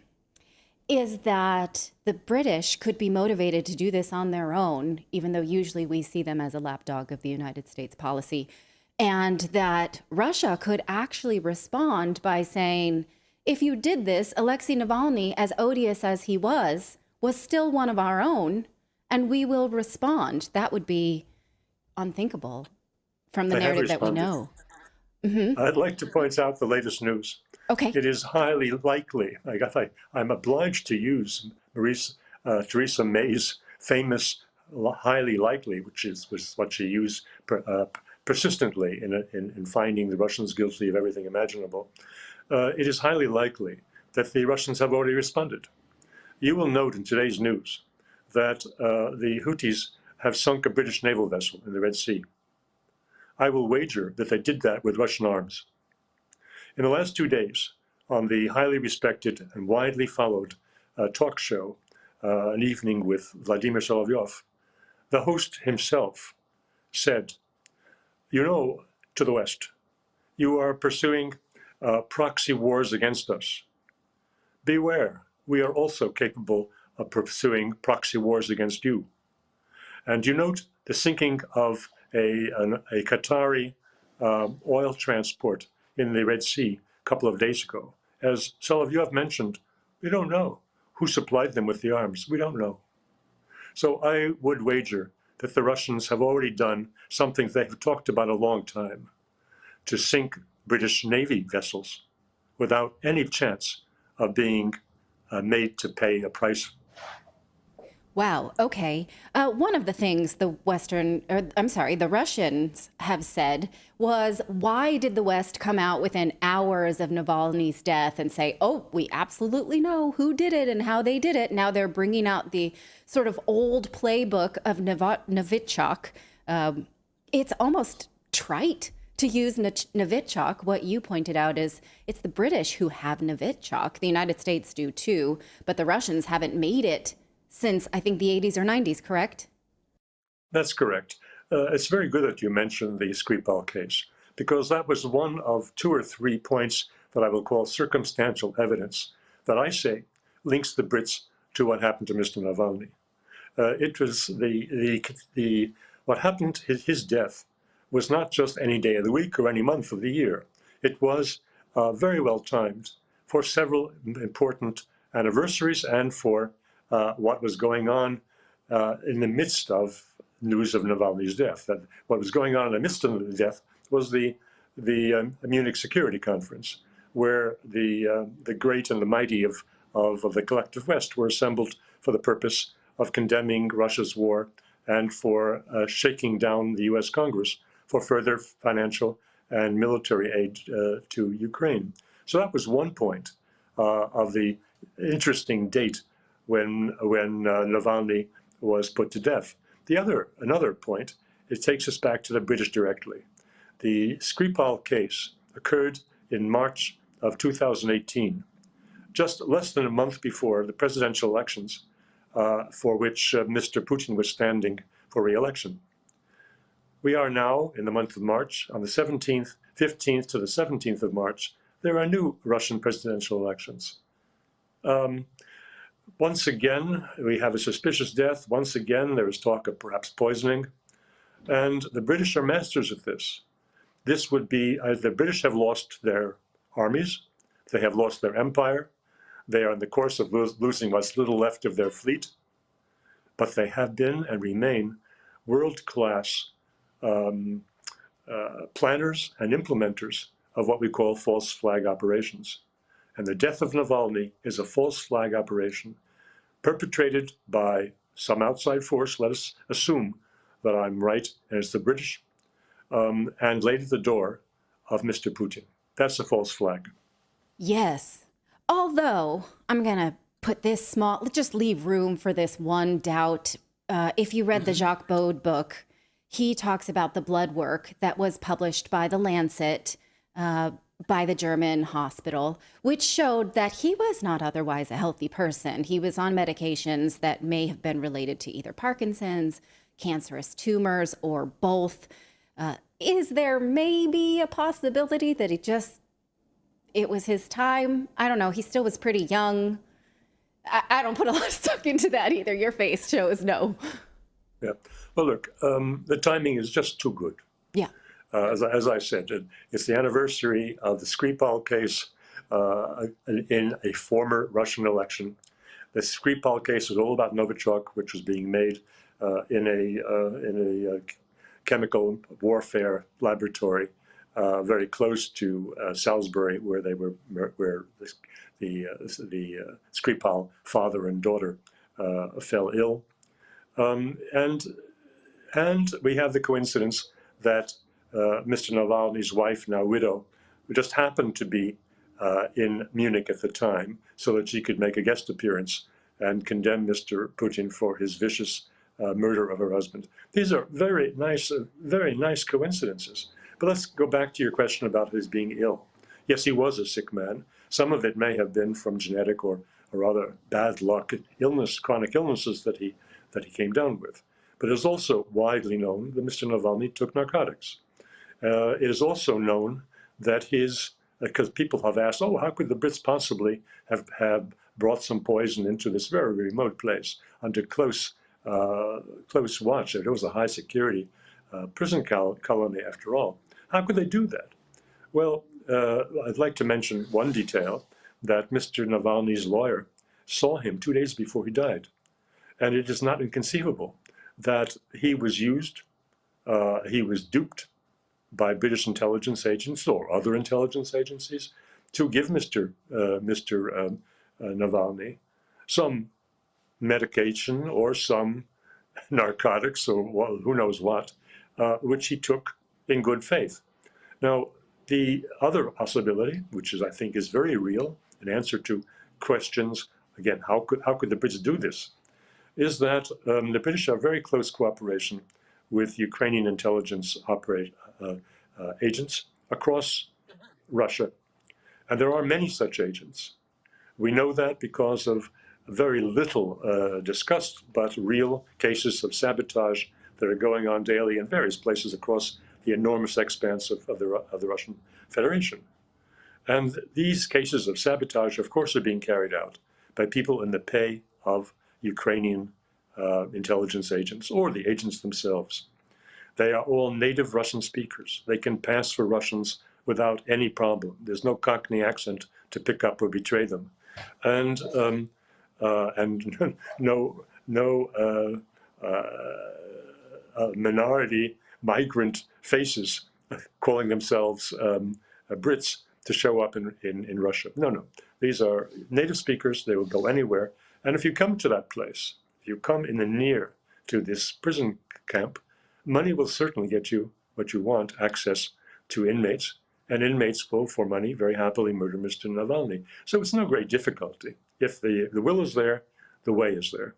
S5: is that the British could be motivated to do this on their own, even though usually we see them as a lapdog of the United States policy, and that Russia could actually respond by saying, if you did this, Alexei Navalny, as odious as he was still one of our own, and we will respond. That would be unthinkable from the narrative that we know. Mm-hmm.
S21: I'd like to point out the latest news.
S5: Okay.
S21: It is highly likely, I'm obliged to use Theresa May's famous highly likely, which was what she used persistently in finding the Russians guilty of everything imaginable. It is highly likely that the Russians have already responded. You will note in today's news that the Houthis have sunk a British naval vessel in the Red Sea. I will wager that they did that with Russian arms. In the last 2 days, on the highly respected and widely followed talk show, An Evening with Vladimir Solovyov, the host himself said, you know, to the West, you are pursuing proxy wars against us. Beware, we are also capable of pursuing proxy wars against you. And you note the sinking of a Qatari oil transport in the Red Sea a couple of days ago. As Solovyov mentioned, we don't know who supplied them with the arms. We don't know. So I would wager that the Russians have already done something they've talked about a long time, to sink British Navy vessels without any chance of being made to pay a price.
S5: Wow. Okay. One of the things the Russians have said was, why did the West come out within hours of Navalny's death and say, oh, we absolutely know who did it and how they did it? Now they're bringing out the sort of old playbook of Novichok. It's almost trite to use Novichok. What you pointed out is it's the British who have Novichok. The United States do too, but the Russians haven't made it since, I think, the 80s or 90s, correct?
S21: That's correct. It's very good that you mentioned the Skripal case, because that was one of 2 or 3 points that I will call circumstantial evidence that I say links the Brits to what happened to Mr. Navalny. It was what happened, his death, was not just any day of the week or any month of the year. It was very well timed for several important anniversaries and for what was going on in the midst of news of Navalny's death. That what was going on in the midst of the death was the Munich Security Conference, where the great and the mighty of the collective West were assembled for the purpose of condemning Russia's war and for shaking down the U.S. Congress for further financial and military aid to Ukraine. So that was one point of the interesting date when Navalny was put to death. Another point, it takes us back to the British directly. The Skripal case occurred in March of 2018, just less than a month before the presidential elections for which Mr. Putin was standing for re-election. We are now in the month of March. On the 15th to the 17th of March, there are new Russian presidential elections. Once again, we have a suspicious death. Once again, there is talk of perhaps poisoning. And the British are masters of this. This would be, the British have lost their armies. They have lost their empire. They are in the course of losing what's little left of their fleet. But they have been and remain world-class planners and implementers of what we call false flag operations. And the death of Navalny is a false flag operation perpetrated by some outside force, let us assume that I'm right, and it's the British, and laid at the door of Mr. Putin. That's a false flag.
S5: Yes. Although, I'm going to put this let's just leave room for this one doubt. If you read the Jacques Bode book, he talks about the blood work that was published by The Lancet, by the German hospital, which showed that he was not otherwise a healthy person. He was on medications that may have been related to either Parkinson's, cancerous tumors, or both. Is there maybe a possibility that it was his time? I don't know. He still was pretty young. I don't put a lot of stock into that either. Your face shows no.
S21: Yeah. Well, look, the timing is just too good.
S5: Yeah.
S21: As I said, it's the anniversary of the Skripal case in a former Russian election. The Skripal case was all about Novichok, which was being made in a chemical warfare laboratory very close to Salisbury, where the Skripal father and daughter fell ill, and we have the coincidence that Mr. Navalny's wife, now widow, who just happened to be in Munich at the time, so that she could make a guest appearance and condemn Mr. Putin for his vicious murder of her husband. These are very nice coincidences. But let's go back to your question about his being ill. Yes, he was a sick man. Some of it may have been from genetic or other bad luck, chronic illnesses that he came down with. But it is also widely known that Mr. Navalny took narcotics. It is also known that because people have asked, how could the Brits possibly have brought some poison into this very remote place under close watch? It was a high security prison colony after all. How could they do that? Well, I'd like to mention one detail, that Mr. Navalny's lawyer saw him 2 days before he died. And it is not inconceivable that he was duped by British intelligence agents or other intelligence agencies to give Mr. Navalny some medication or some narcotics or who knows what, which he took in good faith. Now, the other possibility, which I think is very real, in answer to questions, again, how could the Brits do this, is that the British have very close cooperation with Ukrainian intelligence agents across Russia. And there are many such agents. We know that because of very little discussed, but real cases of sabotage that are going on daily in various places across the enormous expanse of the Russian Federation. And these cases of sabotage, of course, are being carried out by people in the pay of Ukrainian intelligence agents or the agents themselves. They are all native Russian speakers. They can pass for Russians without any problem. There's no Cockney accent to pick up or betray them. And no minority migrant faces calling themselves Brits to show up in Russia. No. These are native speakers. They will go anywhere. And if you come to that place, if you come in the near to this prison camp, money will certainly get you what you want, access to inmates. And inmates will, for money, very happily murder Mr. Navalny. So it's no great difficulty. If the will is there, the way is there.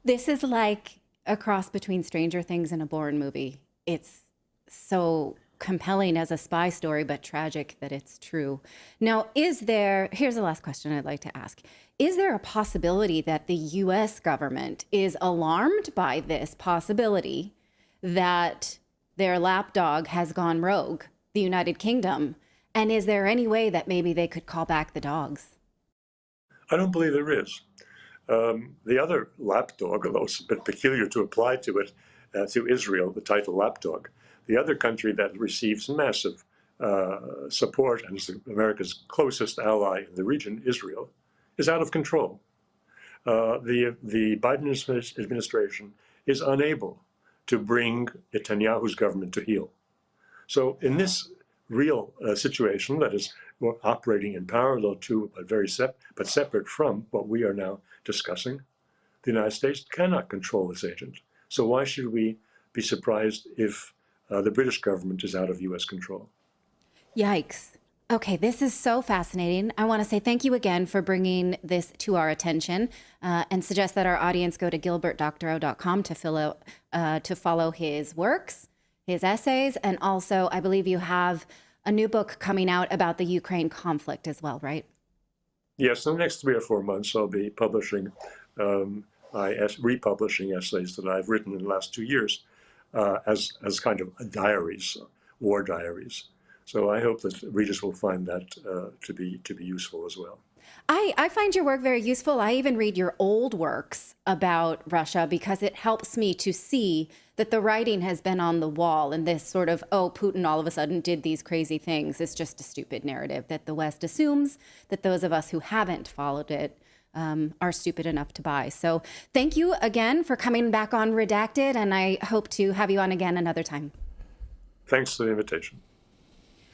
S5: This is like a cross between Stranger Things and a Bourne movie. It's so compelling as a spy story, but tragic that it's true. Now, here's the last question I'd like to ask. Is there a possibility that the U.S. government is alarmed by this possibility that their lapdog has gone rogue, the United Kingdom? And is there any way that maybe they could call back the dogs?
S21: I don't believe there is. The other lapdog, although it's a bit peculiar to apply to it, to Israel, the title lapdog, the other country that receives massive support and is America's closest ally in the region, Israel, is out of control. The Biden administration is unable to bring Netanyahu's government to heel. So in this real situation that is operating in parallel to, but separate from what we are now discussing, the United States cannot control this agent. So why should we be surprised if the British government is out of U.S. control?
S5: Yikes. Okay, this is so fascinating. I want to say thank you again for bringing this to our attention and suggest that our audience go to gilbertdoctorow.com to follow his works, his essays, and also I believe you have a new book coming out about the Ukraine conflict as well, right?
S21: Yes, in the next 3 or 4 months, I'll be publishing, republishing essays that I've written in the last 2 years as kind of diaries, war diaries. So I hope that readers will find that to be useful as well.
S5: I find your work very useful. I even read your old works about Russia because it helps me to see that the writing has been on the wall, and this sort of, Putin all of a sudden did these crazy things. It's just a stupid narrative that the West assumes that those of us who haven't followed it are stupid enough to buy. So thank you again for coming back on Redacted, and I hope to have you on again another time.
S21: Thanks for the invitation.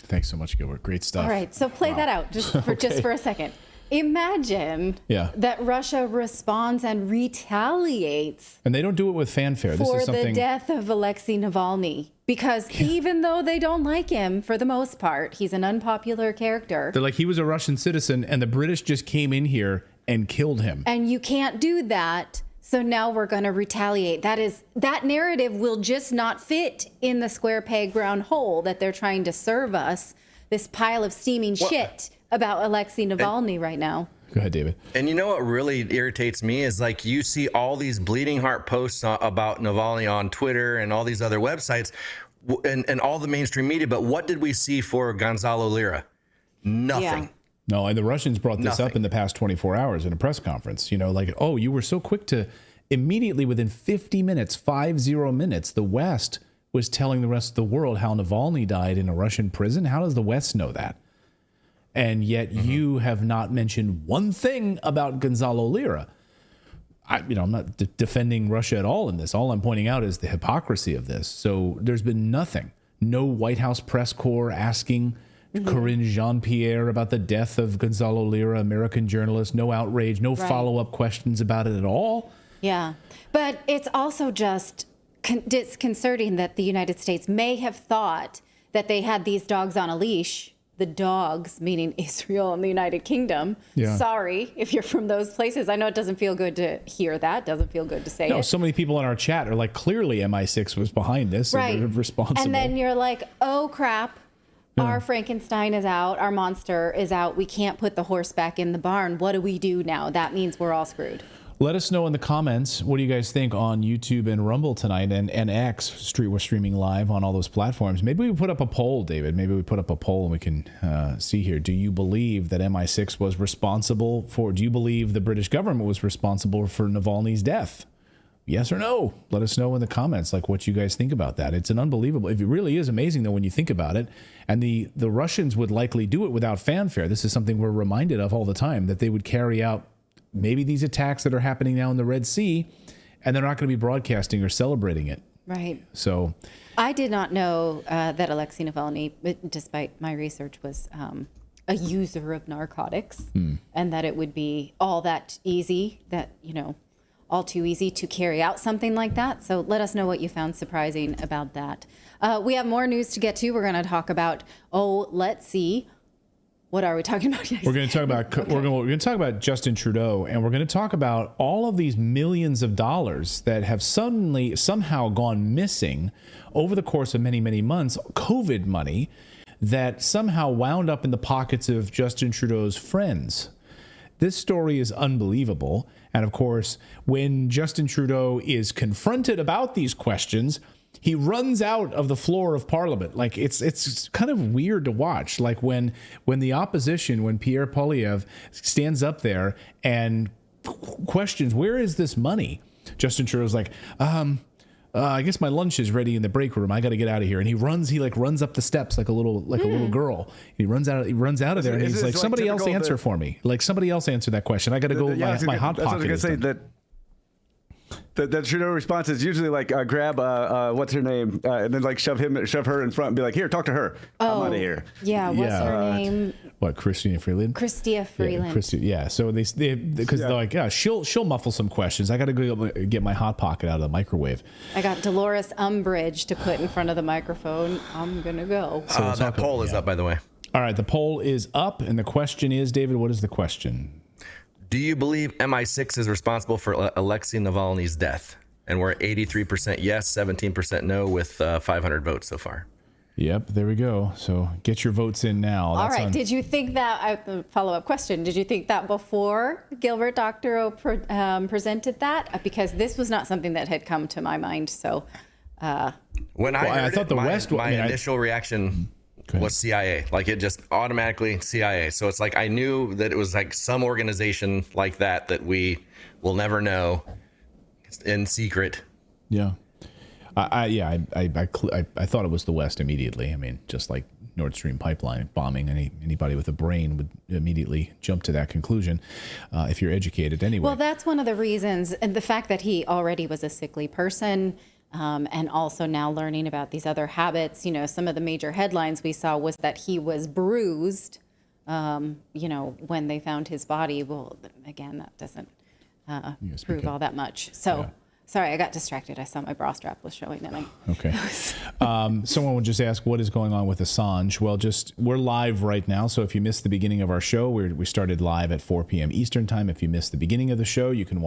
S2: Thanks so much, Gilbert. Great stuff.
S5: All right, so play that out just for a second. Imagine that Russia responds and retaliates.
S2: And they don't do it with fanfare. This is something...
S5: the death of Alexei Navalny. Because even though they don't like him, for the most part, he's an unpopular character.
S2: They're like, he was a Russian citizen, and the British just came in here and killed him.
S5: And you can't do that. So now we're going to retaliate. That narrative will just not fit in the square peg round hole that they're trying to serve us. this pile of steaming shit about Alexei Navalny right now.
S2: Go ahead, David.
S4: And you know what really irritates me is like you see all these bleeding heart posts about Navalny on Twitter and all these other websites and all the mainstream media. But what did we see for Gonzalo Lira? Nothing.
S5: Yeah.
S2: No, and the Russians brought this up in the past 24 hours in a press conference. You know, like, oh, you were so quick to immediately within 50 minutes, 50 minutes, the West was telling the rest of the world how Navalny died in a Russian prison. How does the West know that? And yet you have not mentioned one thing about Gonzalo Lira. I'm not defending Russia at all in this. All I'm pointing out is the hypocrisy of this. So there's been nothing. No White House press corps asking Corinne Jean-Pierre about the death of Gonzalo Lira, American journalist. No outrage, no follow-up questions about it at all.
S5: Yeah. But it's also just disconcerting that the United States may have thought that they had these dogs on a leash. The dogs, meaning Israel and the United Kingdom. Yeah. Sorry if you're from those places. I know it doesn't feel good to hear that. Doesn't feel good to say it.
S2: So many people in our chat are like, clearly MI6 was behind this.
S5: Right.
S2: And they're responsible.
S5: And then you're like, oh, crap. Yeah. Our Frankenstein is out. Our monster is out. We can't put the horse back in the barn. What do we do now? That means we're all screwed.
S2: Let us know in the comments, what do you guys think on YouTube and Rumble tonight and X? We're streaming live on all those platforms. Maybe we put up a poll, David. Maybe we put up a poll and we can see here. Do you believe that MI6 was responsible for, do you believe the British government was responsible for Navalny's death? Yes or no? Let us know in the comments, like what you guys think about that. It's an unbelievable, it really is amazing though when you think about it. And the Russians would likely do it without fanfare. This is something we're reminded of all the time, that they would carry out maybe these attacks that are happening now in the Red Sea, and they're not going to be broadcasting or celebrating it.
S5: Right.
S2: So
S5: I did not know that Alexei Navalny, despite my research, was a user of narcotics, and that it would be all that easy, that, all too easy to carry out something like that. So let us know what you found surprising about that. We have more news to get to. We're going to talk about, let's see. What are we talking about next?
S2: We're going to talk about we're going to talk about Justin Trudeau, and we're going to talk about all of these millions of dollars that have somehow gone missing over the course of many, many months. COVID money that somehow wound up in the pockets of Justin Trudeau's friends. This story is unbelievable. And of course, when Justin Trudeau is confronted about these questions, he runs out of the floor of Parliament. Like it's kind of weird to watch. Like when the opposition, when Pierre Poilievre stands up there and questions, where is this money? Justin Trudeau's like, I guess my lunch is ready in the break room. I got to get out of here. And he runs up the steps like a little girl. He runs out of there and he's like, somebody else answer for me. Like somebody else answer that question. I got to go. My hot pocket.
S19: I was going to say that. The Trudeau response is usually like grab what's her name and then like shove her in front and be like, here, talk to her. I'm out of here.
S5: Yeah, what's her name?
S2: What, Chrystia Freeland?
S5: Chrystia Freeland.
S2: Yeah. So they because they're like, yeah, she'll muffle some questions. I got to go get my hot pocket out of the microwave.
S5: I got Dolores Umbridge to put in front of the microphone. I'm gonna go.
S4: So that poll is up, by the way.
S2: All right, the poll is up, and the question is, David, what is the question?
S4: Do you believe MI6 is responsible for Alexei Navalny's death? And we're at 83% yes, 17% no, with 500 votes so far.
S2: Yep, there we go. So get your votes in now.
S5: All right. Did you think that, follow-up question, did you think that before Gilbert Doctorow presented that? Because this was not something that had come to my mind. So
S4: when I thought my initial reaction was CIA. Like it just automatically CIA. So it's like I knew that it was like some organization like that we will never know in secret.
S2: Yeah. I thought it was the West immediately. I mean, just like Nord Stream pipeline bombing, anybody with a brain would immediately jump to that conclusion if you're educated anyway.
S5: Well, that's one of the reasons, and the fact that he already was a sickly person, and also now learning about these other habits. Some of the major headlines we saw was that he was bruised, when they found his body. Well, again, that doesn't prove all that much. So. Yeah. Sorry, I got distracted. I saw my bra strap was showing. And
S2: okay. Someone would just ask, what is going on with Assange? Well, we're live right now. So if you missed the beginning of our show, we started live at 4 p.m. Eastern time. If you missed the beginning of the show, you can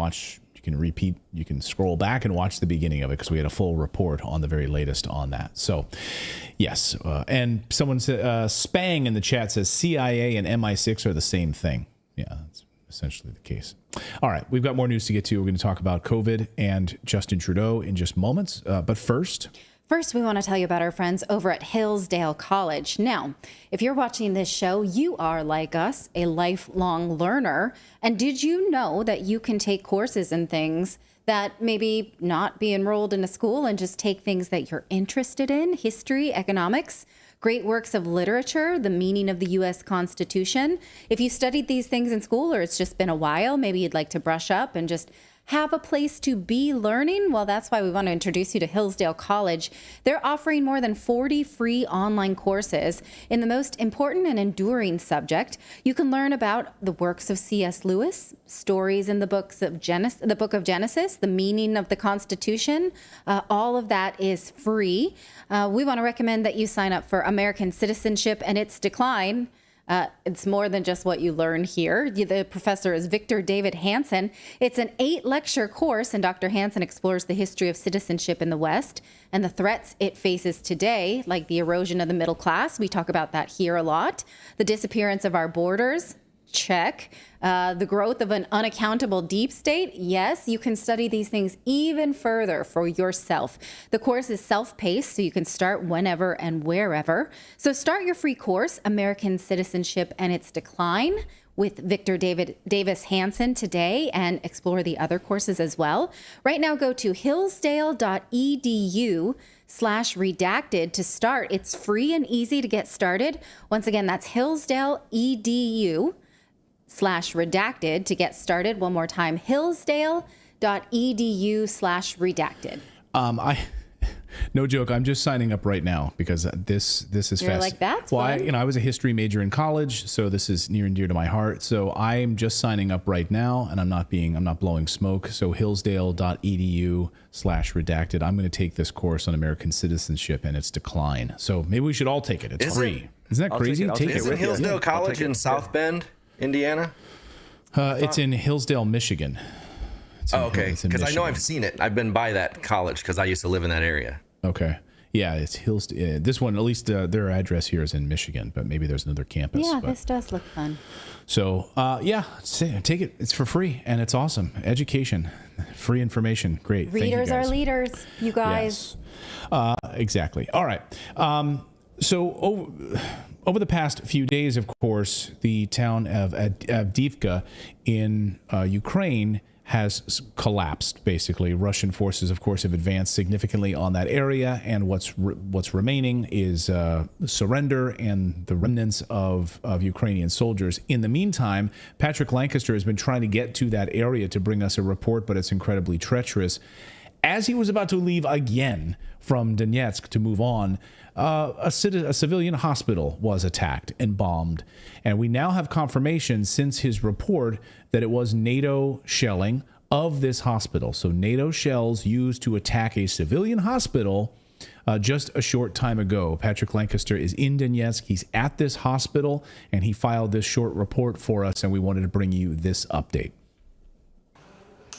S2: You can scroll back and watch the beginning of it because we had a full report on the very latest on that. So, yes. And someone said, Spang in the chat says CIA and MI6 are the same thing. Yeah, that's essentially the case. All right, we've got more news to get to. We're going to talk about COVID and Justin Trudeau in just moments. But first,
S5: we want to tell you about our friends over at Hillsdale College. Now, if you're watching this show, you are, like us, a lifelong learner. And did you know that you can take courses and things that maybe not be enrolled in a school and just take things that you're interested in? History, economics, great works of literature, the meaning of the U.S. Constitution. If you studied these things in school or it's just been a while, maybe you'd like to brush up and just have a place to be learning? Well, that's why we want to introduce you to Hillsdale College. They're offering more than 40 free online courses in the most important and enduring subject. You can learn about the works of C.S. Lewis, stories in the book of Genesis, the meaning of the Constitution. All of that is free. We want to recommend that you sign up for American Citizenship and Its Decline. It's more than just what you learn here. The professor is Victor David Hansen. It's an 8-lecture course, and Dr. Hansen explores the history of citizenship in the West and the threats it faces today, like the erosion of the middle class. We talk about that here a lot. The disappearance of our borders. Check. The growth of an unaccountable deep state. Yes, you can study these things even further for yourself. The course is self-paced, so you can start whenever and wherever. So start your free course, American Citizenship and Its Decline, with Victor Davis Hansen today, and explore the other courses as well. Right now, go to hillsdale.edu/redacted to start. It's free and easy to get started. Once again, that's hillsdale.edu/redacted to get started. One more time, hillsdale.edu/redacted.
S2: No joke, I'm just signing up right now because this is
S5: You're
S2: fast.
S5: like, that's
S2: fun. I was a history major in college, so this is near and dear to my heart. So I'm just signing up right now, and I'm not blowing smoke. So hillsdale.edu/redacted. I'm going to take this course on American citizenship and its decline. So maybe we should all take it. It's free. Isn't that crazy?
S4: Isn't Hillsdale College in South Bend, Indiana?
S2: It's in Hillsdale, Michigan.
S4: Okay, because I know I've seen it. I've been by that college because I used to live in that area.
S2: Okay. Yeah, it's Hillsdale. This one, at least their address here is in Michigan, but maybe there's another campus.
S5: Yeah, this does look fun.
S2: So, take it. It's for free, and it's awesome. Education, free information. Great.
S5: Readers
S2: Thank you guys.
S5: are leaders, you guys.
S2: Yes. Exactly. All right. So over the past few days, of course, the town of Avdiivka in Ukraine has collapsed, basically. Russian forces, of course, have advanced significantly on that area, and what's remaining is surrender and the remnants of Ukrainian soldiers. In the meantime, Patrick Lancaster has been trying to get to that area to bring us a report, but it's incredibly treacherous. As he was about to leave again from Donetsk to move on, a civilian hospital was attacked and bombed. And we now have confirmation since his report that it was NATO shelling of this hospital. So NATO shells used to attack a civilian hospital just a short time ago. Patrick Lancaster is in Donetsk. He's at this hospital, and he filed this short report for us, and we wanted to bring you this update.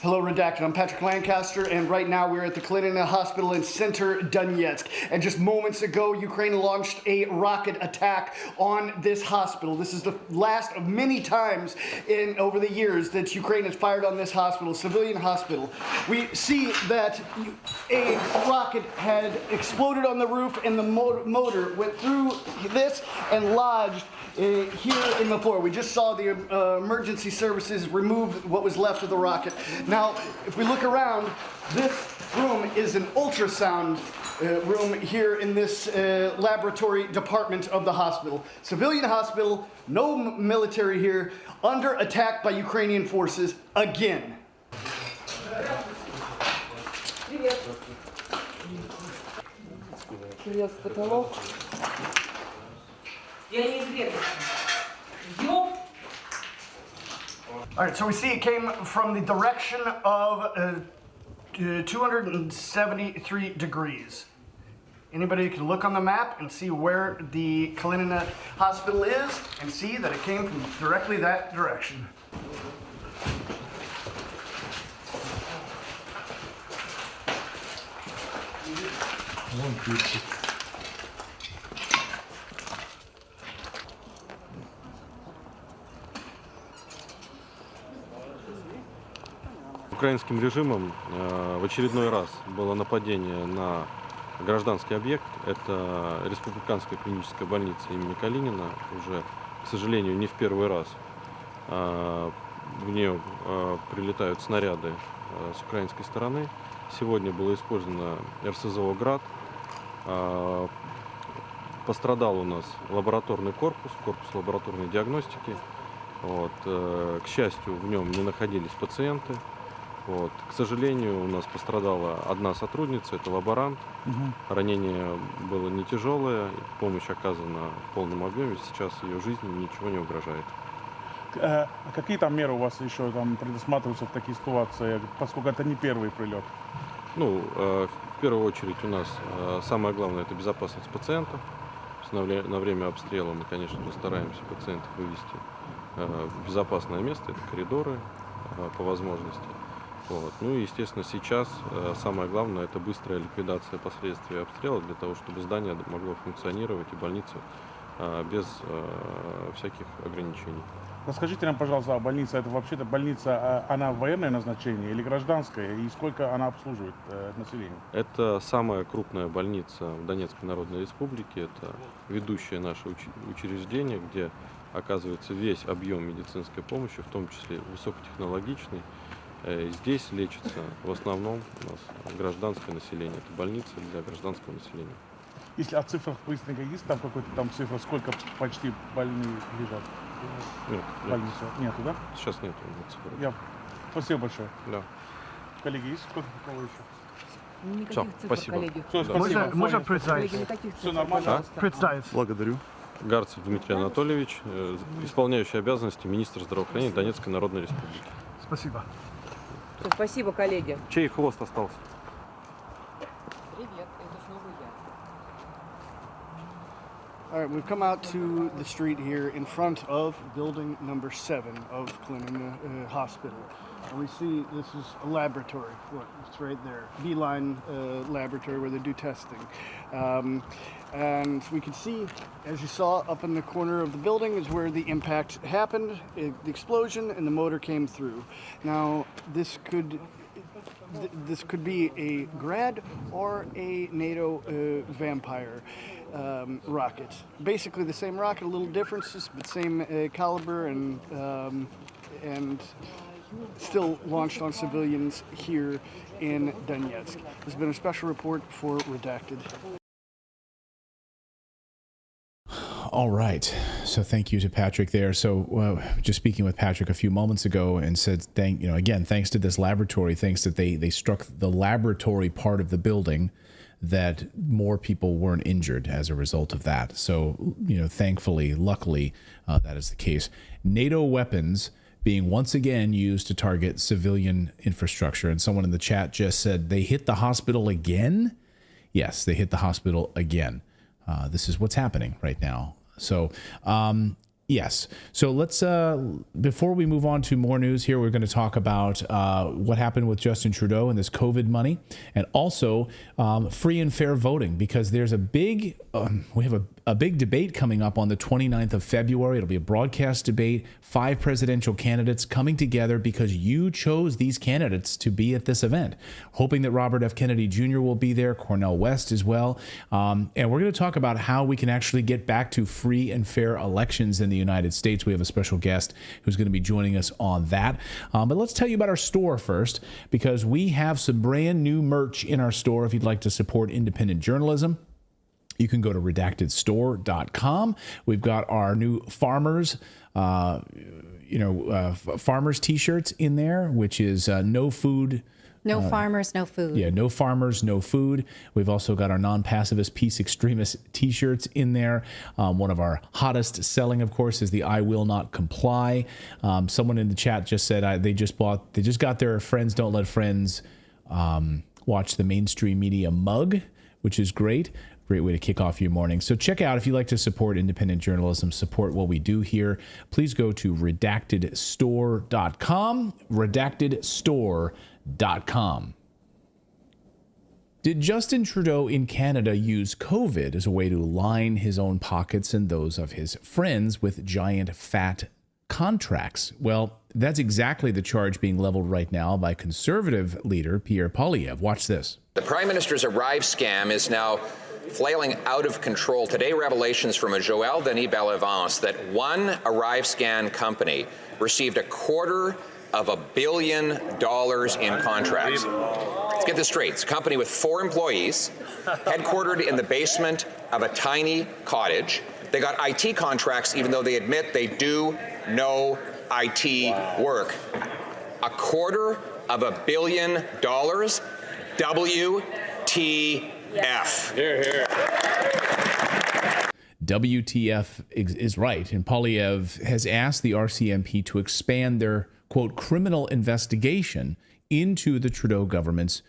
S3: Hello, Redacted. I'm Patrick Lancaster, and right now we're at the Clayton Hospital in center Donetsk. And just moments ago, Ukraine launched a rocket attack on this hospital. This is the last of many times over the years that Ukraine has fired on this hospital, civilian hospital. We see that a rocket had exploded on the roof, and the motor went through this and lodged here in the floor. We just saw the emergency services remove what was left of the rocket. Now, if we look around, this room is an ultrasound room here in this laboratory department of the hospital. Civilian hospital, no military here, under attack by Ukrainian forces again. All right, so we see it came from the direction of 273 degrees. Anybody can look on the map and see where the Kalinin Hospital is and see that it came from directly that direction.
S1: Украинским режимом в очередной раз было нападение на гражданский объект. Это республиканская клиническая больница имени Калинина. Уже, к сожалению, не в первый раз в нее прилетают снаряды с украинской стороны. Сегодня было использовано РСЗО «Град». Пострадал у нас лабораторный корпус лабораторной диагностики. Вот. К счастью, в нем не находились пациенты. Вот. К сожалению, у нас пострадала одна сотрудница, это лаборант. Ранение было не тяжелое, помощь оказана в полном объеме. Сейчас ее жизни ничего не угрожает.
S22: А какие там меры у вас еще там предусматриваются в такие ситуации, поскольку это не первый прилет?
S1: Ну, в первую очередь у нас самое главное — это безопасность пациентов. На время обстрела мы, конечно, стараемся пациентов вывести в безопасное место, это коридоры по возможности. Вот. Ну и, естественно, сейчас самое главное — это быстрая ликвидация последствий обстрела для того, чтобы здание могло функционировать и больница без всяких ограничений.
S22: Расскажите нам, пожалуйста, а больница, это вообще-то больница, она военное назначение или гражданское, и сколько она обслуживает население?
S1: Это самая крупная больница в Донецкой Народной Республике, это ведущее наше учреждение, где оказывается весь объем медицинской помощи, в том числе высокотехнологичный. Здесь лечится в основном у нас гражданское население, это больница для гражданского населения.
S22: Если о цифрах быстренько есть там какой-то там цифра, сколько почти больных лежат?
S1: Нет,
S22: больница? Нету, да?
S1: Сейчас нету цифр.
S22: Спасибо большое.
S1: Да.
S22: Коллеги, есть сколько кого еще?
S1: Никаких цифр,
S22: спасибо.
S1: коллеги.
S22: Все, спасибо.
S1: Можно
S22: представить? Все нормально? Представить.
S1: Благодарю. Гарцев Дмитрий Анатольевич, исполняющий обязанности министра здравоохранения Донецкой Народной Республики.
S22: Спасибо.
S23: Все, спасибо, коллеги.
S1: Чей хвост остался?
S23: Привет, это снова я.
S3: All right, we've come out to the street here in front of building number 7 of Clayton Hospital. And we see this is a laboratory. Look, it's right there. Beeline laboratory where they do testing. And we can see, as you saw up in the corner of the building, is where the impact happened, the explosion, and the motor came through. Now, this could be a Grad or a NATO Vampire rocket. Basically the same rocket, a little differences, but same caliber and still launched on civilians here in Donetsk. This has been a special report for Redacted.
S2: All right. So thank you to Patrick there. So just speaking with Patrick a few moments ago and said, thanks to this laboratory, thanks that they struck the laboratory part of the building, that more people weren't injured as a result of that. So, thankfully, luckily, that is the case. NATO weapons being once again used to target civilian infrastructure. And someone in the chat just said, they hit the hospital again? Yes, they hit the hospital again. This is what's happening right now. So, yes. So let's, before we move on to more news here, we're going to talk about what happened with Justin Trudeau and this COVID money, and also free and fair voting, because there's a big, we have a big debate coming up on the 29th of February. It'll be a broadcast debate, 5 presidential candidates coming together because you chose these candidates to be at this event. Hoping that Robert F. Kennedy Jr. will be there, Cornel West as well. And we're going to talk about how we can actually get back to free and fair elections in the United States. We have a special guest who's going to be joining us on that. But let's tell you about our store first, because we have some brand new merch in our store. If you'd like to support independent journalism, you can go to redactedstore.com. We've got our new farmers, farmers t-shirts in there, which is no food.
S5: No farmers, no food.
S2: Yeah, no farmers, no food. We've also got our non-pacifist, peace extremist t-shirts in there. One of our hottest selling, of course, is the I Will Not Comply. Someone in the chat just said they just got their Friends Don't Let Friends watch the mainstream media mug, which is great. Great way to kick off your morning. So check out, if you'd like to support independent journalism, support what we do here, please go to redactedstore.com, redactedstore.com. Did Justin Trudeau in Canada use COVID as a way to line his own pockets and those of his friends with giant fat contracts? Well, that's exactly the charge being leveled right now by Conservative leader Pierre Poilievre. Watch this.
S6: The Prime Minister's Arrive scam is now flailing out of control. Today, revelations from a Joël Denis Bellevance that one Arrive scan company received $250 million in contracts. Let's get this straight. It's a company with 4 employees, headquartered in the basement of a tiny cottage. They got IT contracts even though they admit they do no IT work. $250 million. WTF.
S2: Here, here. WTF is right. And Poilievre has asked the RCMP to expand their, quote, criminal investigation into the Trudeau government's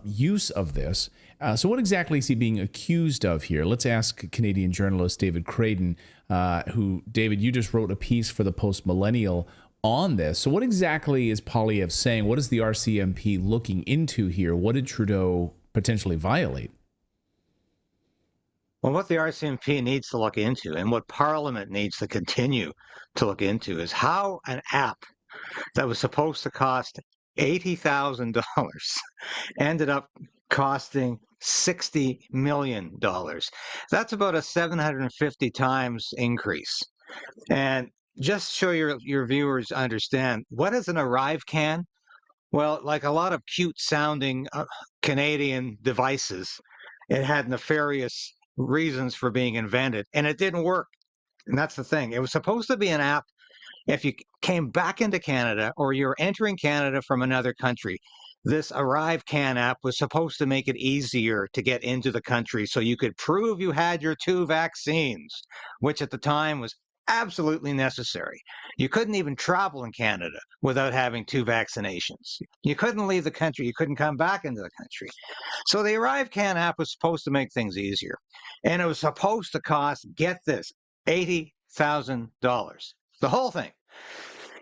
S2: use of this. So what exactly is he being accused of here? Let's ask Canadian journalist David Clayton, who, David, you just wrote a piece for the Post-Millennial on this. So what exactly is Poilievre saying? What is the RCMP looking into here? What did Trudeau potentially violate?
S7: Well, what the RCMP needs to look into and what Parliament needs to continue to look into is how an app that was supposed to cost $80,000 ended up costing $60 million. That's about a 750 times increase. And just so your viewers understand, what is an Arrive can? Well, like a lot of cute sounding Canadian devices, it had nefarious reasons for being invented, and it didn't work. And that's the thing. It was supposed to be an app if you came back into Canada or you're entering Canada from another country. This Arrive Can app was supposed to make it easier to get into the country so you could prove you had your 2 vaccines, which at the time was absolutely necessary. You couldn't even travel in Canada without having 2 vaccinations. You couldn't leave the country. You couldn't come back into the country. So the Arrive Can app was supposed to make things easier. And it was supposed to cost, get this, $80,000. The whole thing.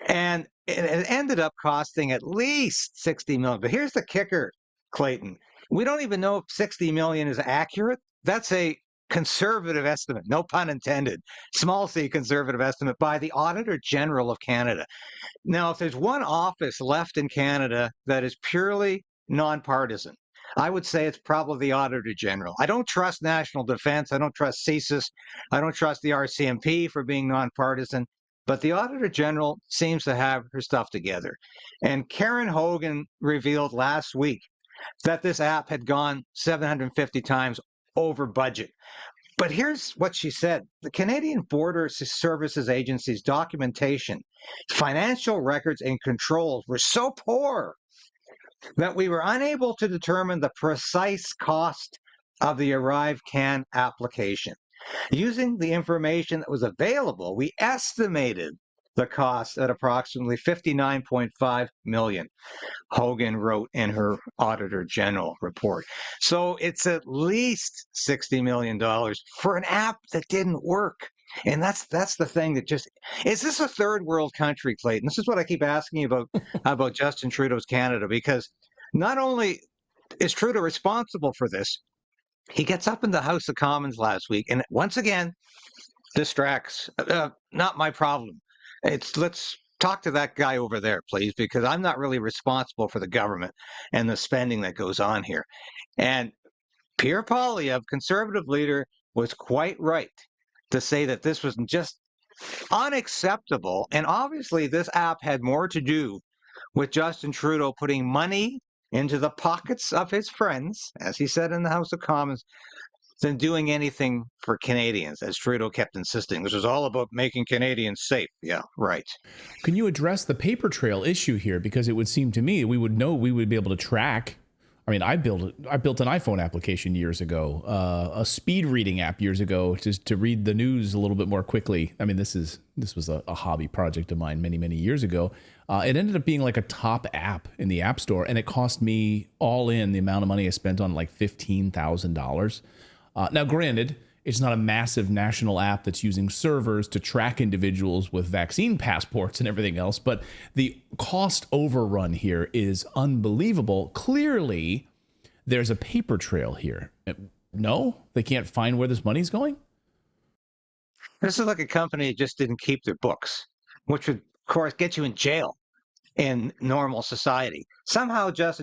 S7: And it ended up costing at least $60 million. But here's the kicker, Clayton. We don't even know if $60 million is accurate. That's a conservative estimate, no pun intended, small c conservative estimate by the Auditor General of Canada. Now, if there's one office left in Canada that is purely nonpartisan, I would say it's probably the Auditor General. I don't trust National Defense. I don't trust CSIS. I don't trust the RCMP for being nonpartisan. But the Auditor General seems to have her stuff together. And Karen Hogan revealed last week that this app had gone 750 times over budget. But here's what she said. The Canadian Border Services Agency's documentation, financial records, and controls were so poor that we were unable to determine the precise cost of the Arrive Can application. Using the information that was available, we estimated the cost at approximately $59.5 million, Hogan wrote in her Auditor General report. So it's at least $60 million for an app that didn't work. And that's the thing that just, is this a third world country, Clayton? This is what I keep asking you about Justin Trudeau's Canada, because not only is Trudeau responsible for this, he gets up in the House of Commons last week and once again distracts. Not my problem. Let's talk to that guy over there, please, because I'm not really responsible for the government and the spending that goes on here. And Pierre Poilievre, Conservative leader, was quite right to say that this was just unacceptable. And obviously this app had more to do with Justin Trudeau putting money into the pockets of his friends, as he said in the House of Commons, than doing anything for Canadians, as Trudeau kept insisting. This was all about making Canadians safe. Yeah, right.
S2: Can you address the paper trail issue here? Because it would seem to me we would be able to track. I mean, I built an iPhone application years ago, a speed reading app years ago, just to read the news a little bit more quickly. I mean, this was a hobby project of mine many, many years ago. It ended up being like a top app in the App Store, and it cost me all in the amount of money I spent on like $15,000. Now, granted, it's not a massive national app that's using servers to track individuals with vaccine passports and everything else, but the cost overrun here is unbelievable. Clearly, there's a paper trail here. No, they can't find where this money's going.
S7: This is like a company that just didn't keep their books, which would, of course, get you in jail in normal society. Somehow, Justin